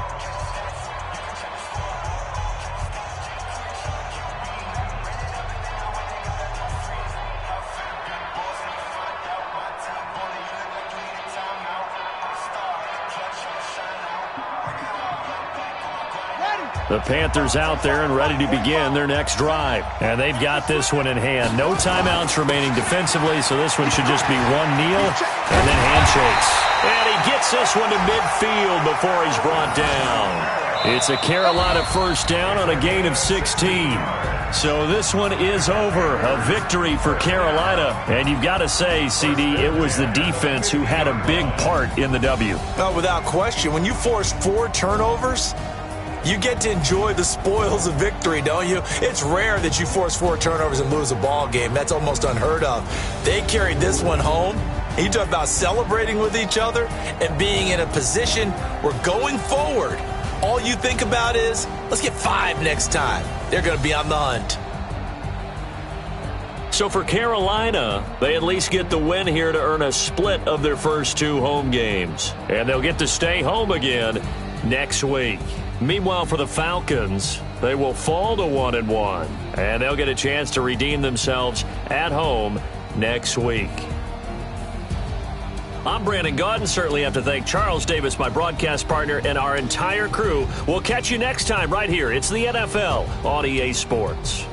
The Panthers out there and ready to begin their next drive. And they've got this one in hand. No timeouts remaining defensively, so this one should just be one kneel and then handshakes. And he gets this one to midfield before he's brought down. It's a Carolina first down on a gain of 16. So this one is over. A victory for Carolina. And you've got to say, CD, it was the defense who had a big part in the W. Oh, without question. When you force 4 turnovers, you get to enjoy the spoils of victory, don't you? It's rare that you force 4 turnovers and lose a ball game. That's almost unheard of. They carried this one home. You talk about celebrating with each other and being in a position where going forward, all you think about is, let's get 5 next time. They're going to be on the hunt. So for Carolina, they at least get the win here to earn a split of their first 2 home games. And they'll get to stay home again next week. Meanwhile, for the Falcons, they will fall to 1-1, and they'll get a chance to redeem themselves at home next week. I'm Brandon Gaudin. Certainly have to thank Charles Davis, my broadcast partner, and our entire crew. We'll catch you next time right here. It's the NFL on EA Sports.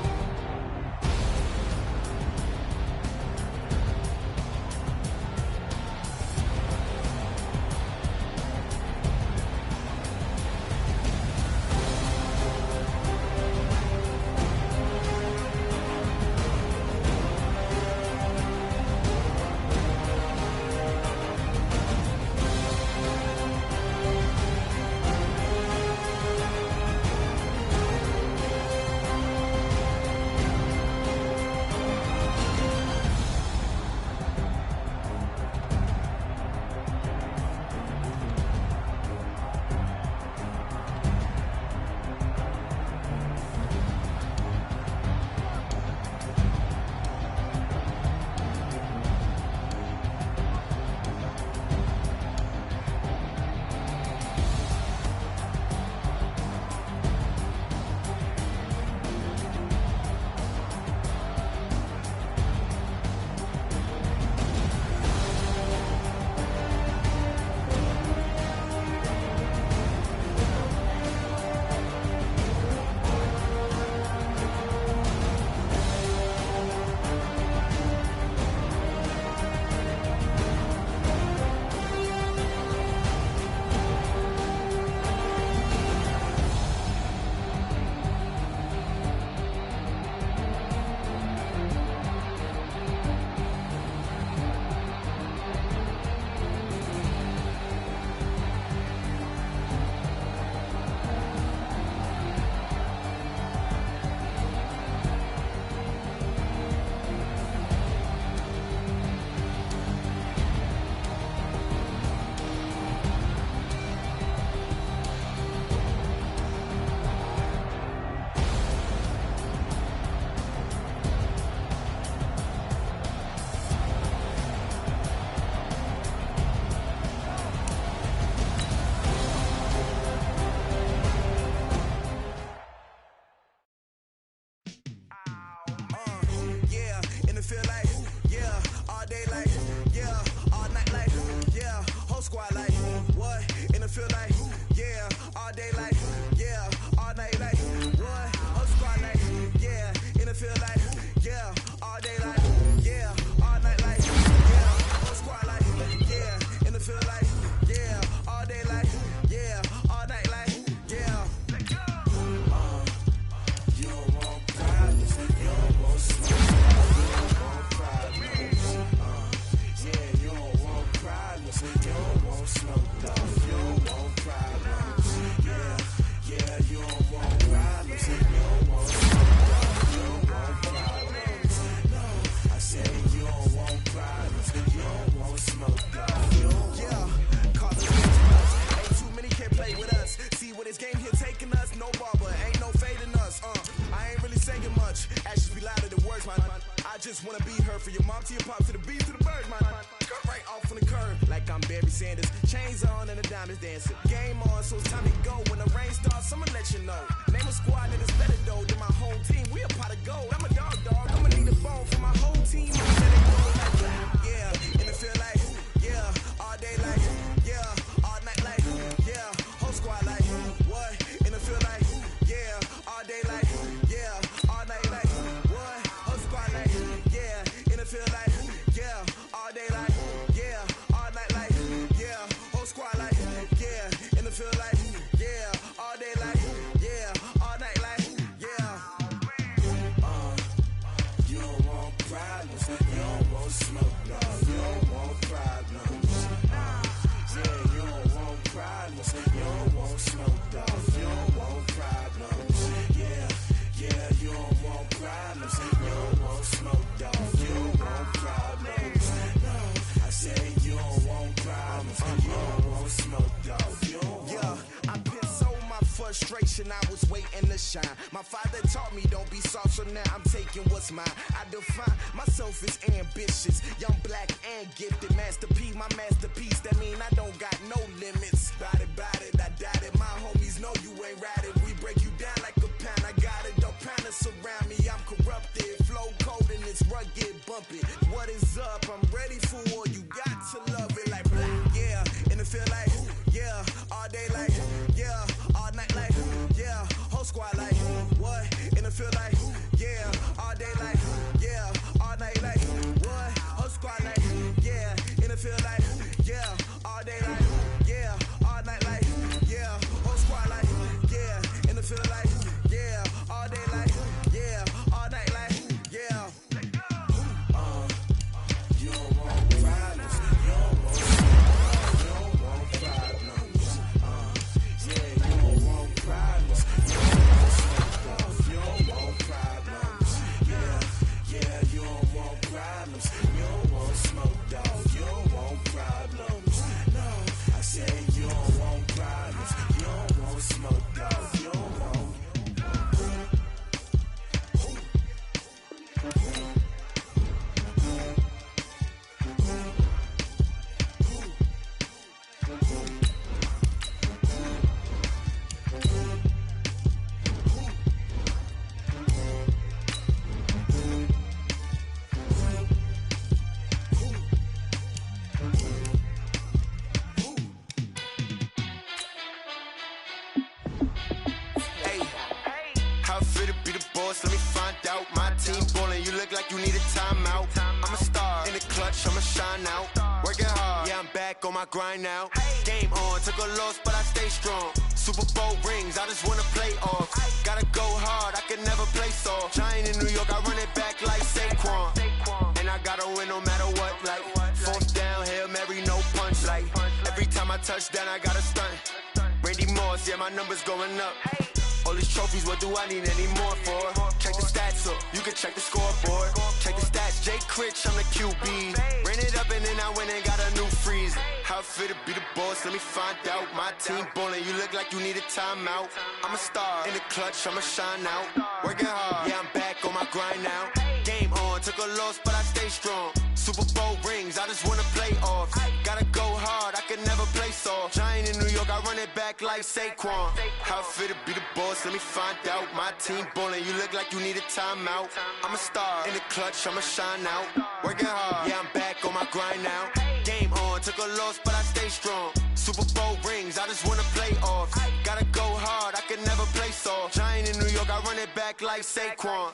feel like, yeah, all day like, yeah, all night like, yeah, whole squad like, what? In the feel like, yeah, all day like, yeah, all night like, what? Whole squad like, yeah, in the feel like, yeah, all day like, yeah, all night like, yeah, whole squad like, yeah, in the feel like, yeah, all day like, yeah, all night like, yeah. You don't want problems, you don't want smoke, you don't want problems. Yeah, you don't want problems, you don't want smoke, dog. You don't want problems. Yeah, yeah, you don't want problems, you don't want smoke, dog. You don't want problems. No, I said you don't want problems, you don't want smoke, dog. Yeah, call us dangerous. Ain't too many can play with us. See what this game here taking us. No barber, ain't no fading us. I ain't really saying much. Actions be louder than words, man. I just wanna be heard. For your mom to your pop to the beat to the birds, man. Cut right off on the curb like I'm Barry Sanders. Chains on and the diamonds dancing. Game on, so it's time to go. When the rain starts, I'ma let you know. Name a squad that is better though than my whole team. We a pot of gold. I'm a dog. I'ma need a bone for my whole team. I'ma let it go like yeah, and it feel like yeah, all day like yeah, all night like yeah, whole squad like what? And it feel like yeah, all day like yeah, all night like what? Whole squad like yeah, and it feel like yeah, all day like yeah, all night like yeah, whole squad like yeah, and it feel like yeah, all day like yeah, all night like yeah. You don't want problems, you don't want smoke, no. You don't want problems. Yeah, you don't want problems, you don't want smoke, dog. You don't want problems. Yeah, yeah, you don't want problems, you don't want smoke, dog. You don't want problems. No, I said you don't want problems, you don't want smoke, dog. You don't want. Yeah, I pissed so my frustration, I was waiting to shine. My father taught me don't be soft, so now I'm taking what's mine. I define myself as ambitious, young, black, and gifted. Master P, my masterpiece. That mean I don't got no limits. Bout it, I doubt it. My homies know you ain't ratted. We break you down like a pound. I got it, don't pound us around me. I'm corrupted, flow cold and it's rugged, bump it. What is up? I'm ready for war. You got to love it like black. Yeah, and it feel like yeah, all day like yeah, all night like yeah, whole squad like what? And it feel like yeah, all day like yeah, all night like what? Whole squad like yeah, and it feel like yeah, all day like yeah, all night like yeah, whole squad like yeah, and it feel like yeah, all day like yeah, all night like yeah. You don't want problems, you don't want problems, you don't want problems. Yeah, you don't want problems, you don't want problems, you don't want problems. Yeah, yeah, you don't want problems, you don't want smoke, dog. You don't want problems. No, I said you don't want problems, you don't want smoke, dog. You don't want. How I feel to be the boss, let me find out. My team ballin', you look like you need a timeout. I'm a star, in the clutch, I'ma shine out. Working hard, yeah, I'm back on my grind now. Game on, took a loss, but I stay strong. Super Bowl rings, I just wanna play off. Gotta go hard, I can never play soft. Giant in New York, I run it back like Saquon. And I gotta win no matter what, like fourth down, Hail Mary, no punch. Like every time I touch down, I gotta stunt. Randy Moss, yeah, my numbers going up. All these trophies, what do I need any more for? Check the stats up, you can check the scoreboard. Check the stats, Jay Critch, I'm the QB. Ran it up and then I went and got a new freeze. How I feel to be the boss, let me find out. My team ballin', you look like you need a timeout. I'm a star, in the clutch, I'ma shine out. Working hard, yeah, I'm back on my grind now. Game on, took a loss, but I stay strong. Super Bowl rings, I just wanna play off. Gotta go hard, I can never play soft. off. Giant in New York, I run it back like Saquon. How fit to be the boss, let me find out. My team ballin', you look like you need a timeout. I'm a star, in the clutch, I'ma shine out. Working hard, yeah, I'm back on my grind now. Game on, took a loss, but I stay strong. Super Bowl rings, I just wanna play off. Gotta go hard, I can never play soft. Giant in New York, I run it back like Saquon.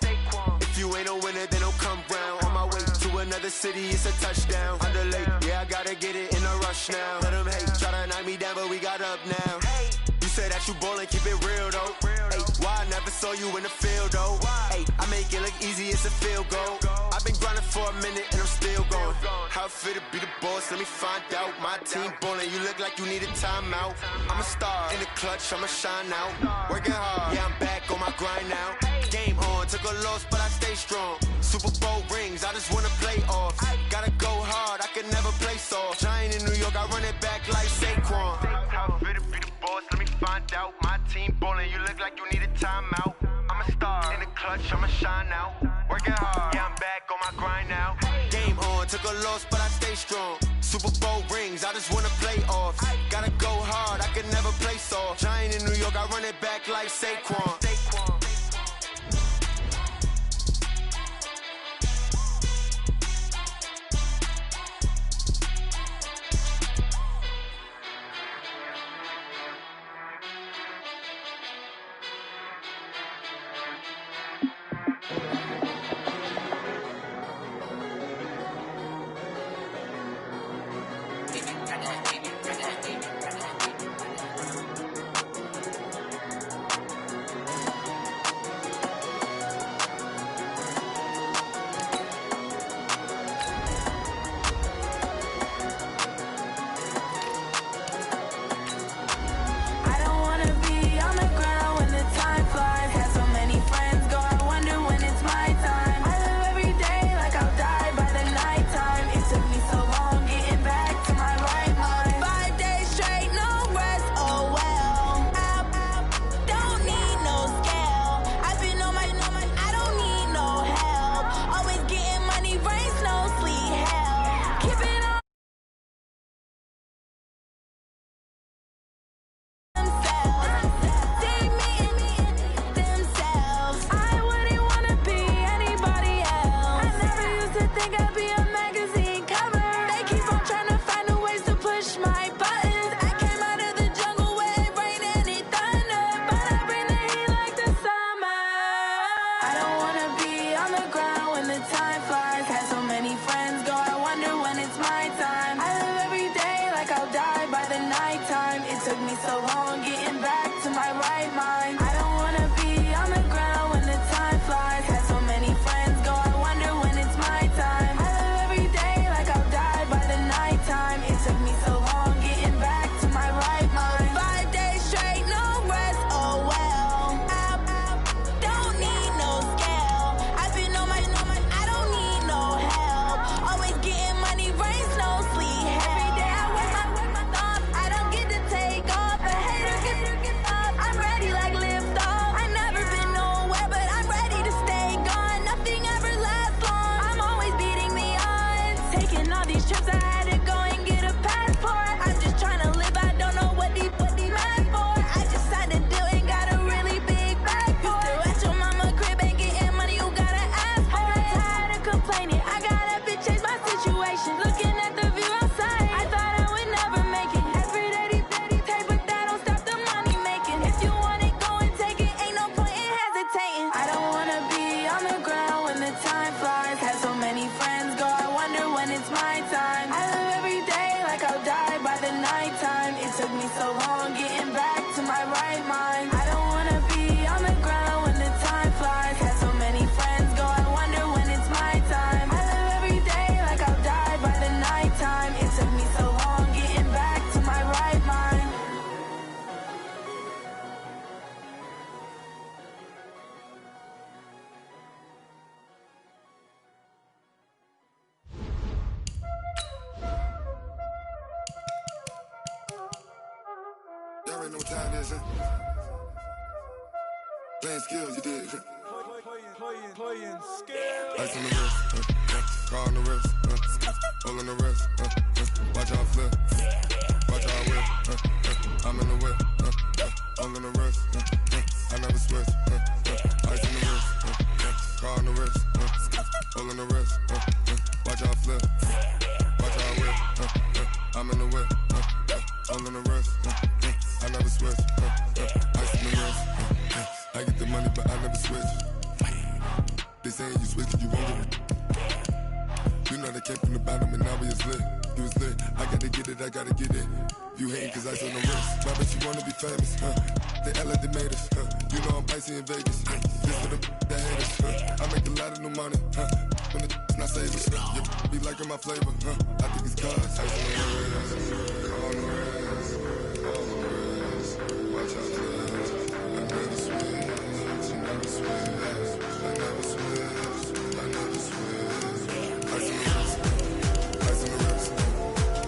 If you ain't a winner, then don't come round. On my way to another city, it's a touchdown. Underlay, yeah, I gotta get it in a rush now. Let them hate, try to knock me down, but we got up now. You say that you ballin', keep it real though. Ay, why I never saw you in the field though? Ay, I make it look easy, it's a field goal. I've been grinding for a minute and I'm still going. How fit to be the boss, let me find out. My team ballin', you look like you need a timeout. I'm a star, in the clutch, I'ma shine out. Working hard, yeah, I'm back on my grind now. Game on, took a loss, but I stay strong. Super Bowl rings, I just wanna play off. Gotta go hard, I can never play soft. Giant in New York, I run it back like Saquon. How fit to be the boss, let me find out. My team ballin', you look like you need a timeout. I'm a star, in the clutch, I'ma shine out. Working hard, yeah, I'm back on my grind now. Game on, took a loss, but I stay strong. Super Bowl rings, I just wanna play off. Gotta go hard, I can never play soft. Giant in New York, I run it back like Saquon. Know what time it is, huh? Playing skills, you did. Playing skills. Ice on the wrist, car on the wrist, hole on the wrist, watch out flip, watch out whip, switch. Ice in the wrist, car on the wrist, all in the wrist. Watch how I flip, watch how I whip. I'm in the whip, all in the wrist. I never switch. Ice in the wrist. I get the money, but I never switch. They saying you switch, you won't get it. You know they came from the bottom and now we is lit. You was lit, I gotta get it, I gotta get it. You hating cause ice on the wrist. My bitch, you wanna be famous, They act like they made us, You know I'm icy in Vegas, This for the that hate us, I make a lot of new money, When it's not saving, You be liking my flavor, I think it's cause ice on the wrist, on the wrist, on the wrist. Watch out for this. I never switch, I never switch, I never switch, I never switch. Ice on the wrist, ice on the wrist,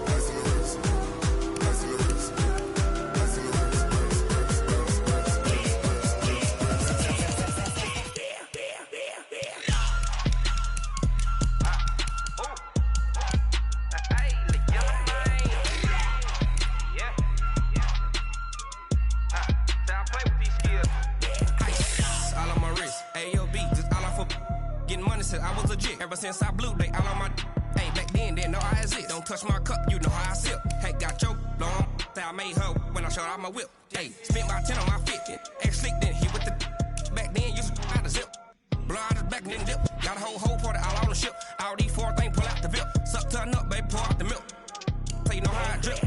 ice on the wrist, ice on the wrist, ice on the wrist, I was legit. Ever since I blew, they all on my. Hey, back then, didn't know I exist. Don't touch my cup, you know how I sip. Hey, got your long. Say I made her when I showed out my whip. Hey, spent my 10 on my 50. Ex-slick, then hit with the. Back then, used to out the zip. Blow out his back and then dip. Got a whole party all on the ship. All these 4 things, pull out the VIP. Suck to a nut, baby, pour out the milk. So you know how I drip.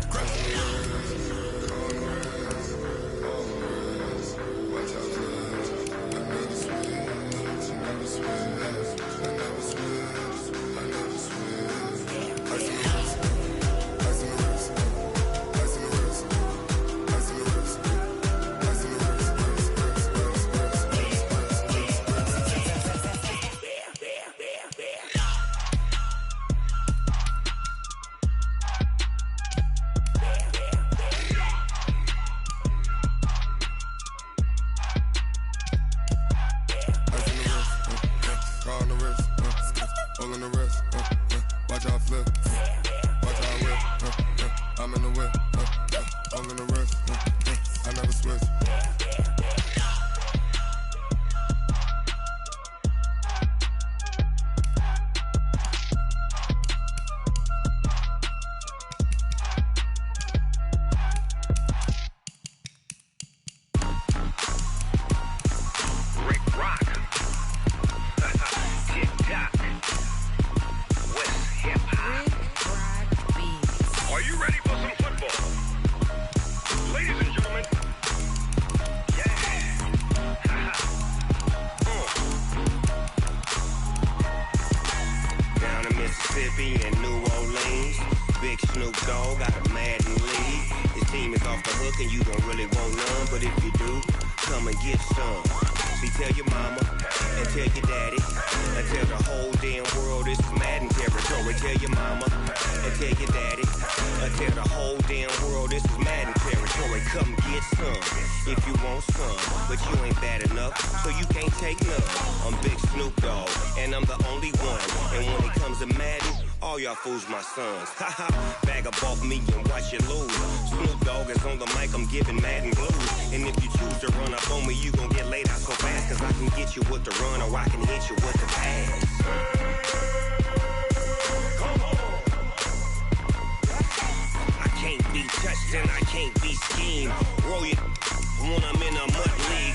Fools my sons. Haha, bag up off me and watch you lose. Snoop Dogg is on the mic, I'm giving Madden blues. And if you choose to run up on me, you gon' get laid out so fast. Cause I can get you with the run or I can hit you with the pass. Come on. I can't be touched and I can't be schemed. Roll you when I'm in a mud league.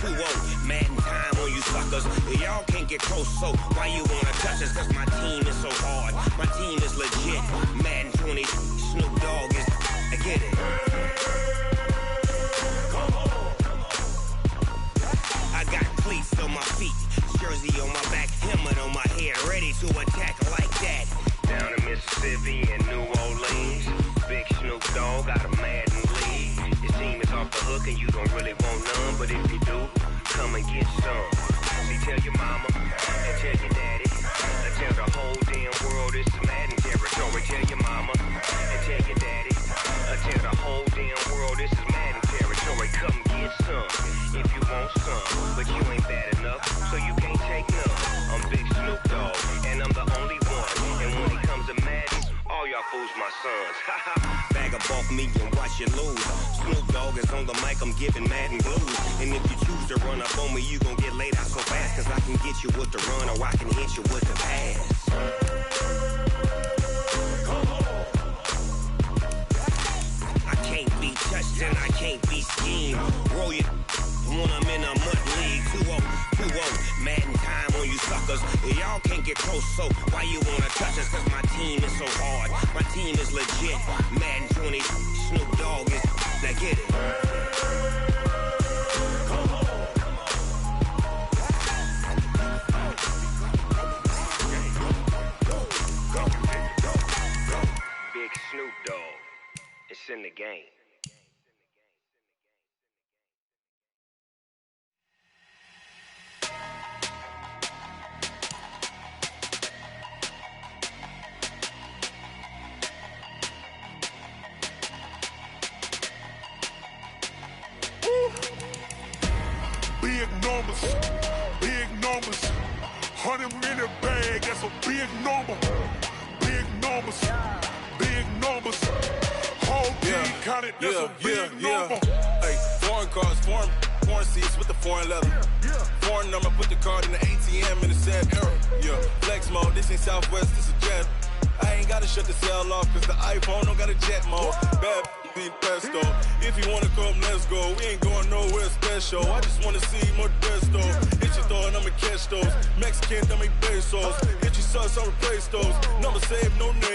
2-0, Madden time on you suckers. Y'all can't get close, so why you wanna touch us? Cause my team is so hard. My team is legit. Madden 20, Snoop Dogg is. I get it. Come on. I got cleats on my feet, jersey on my back, helmet on my head, ready to attack like that. Down in Mississippi and New Orleans, big Snoop Dogg got a Madden league. His team is off the hook and you don't really want none, but if you do, come and get some. See, tell your mama and tell your daddy. Tell the whole damn world this is Madden territory. Tell your mama and tell your daddy. Tell the whole damn world this is Madden territory. Come get some if you want some, but you ain't bad enough, so you can't take none. I'm Big Snoop Dogg, and I'm the only one. And when it comes to Madden, all y'all fools my sons. Bag up off me and watch you lose. Snoop Dogg Dogg is on the mic, I'm giving Madden blues. And if you choose to run up on me, you gon' get laid out so fast. Cause I can get you with the run or I can hit you with the pass. I can't be touched and I can't be schemed. Roll you when I'm in a mud league. 2-0, Madden time on you suckers. Y'all can't get close, so why you wanna touch us? Cause my team is so hard, my team is legit. Madden 20, Snoop Dogg is, now get it. Big Snoop Dogg, it's in the game. Big numbers, 100 minute bag, that's a big number. Big numbers, whole team counted, that's a big number. Hey, foreign cars, foreign seats with the foreign leather. Foreign number, put the card in the ATM in the sad era. Yeah, flex mode, this ain't Southwest, this is jet. I ain't gotta shut the cell off, cause the iPhone don't got a jet mode. Bad be pesto. If you wanna come, let's go. We ain't going nowhere special. I just wanna see more desto. Hit your throw and I'ma catch those. Mexican, dummy pesos. Hit your sus, I'll replace those. Number save, no name.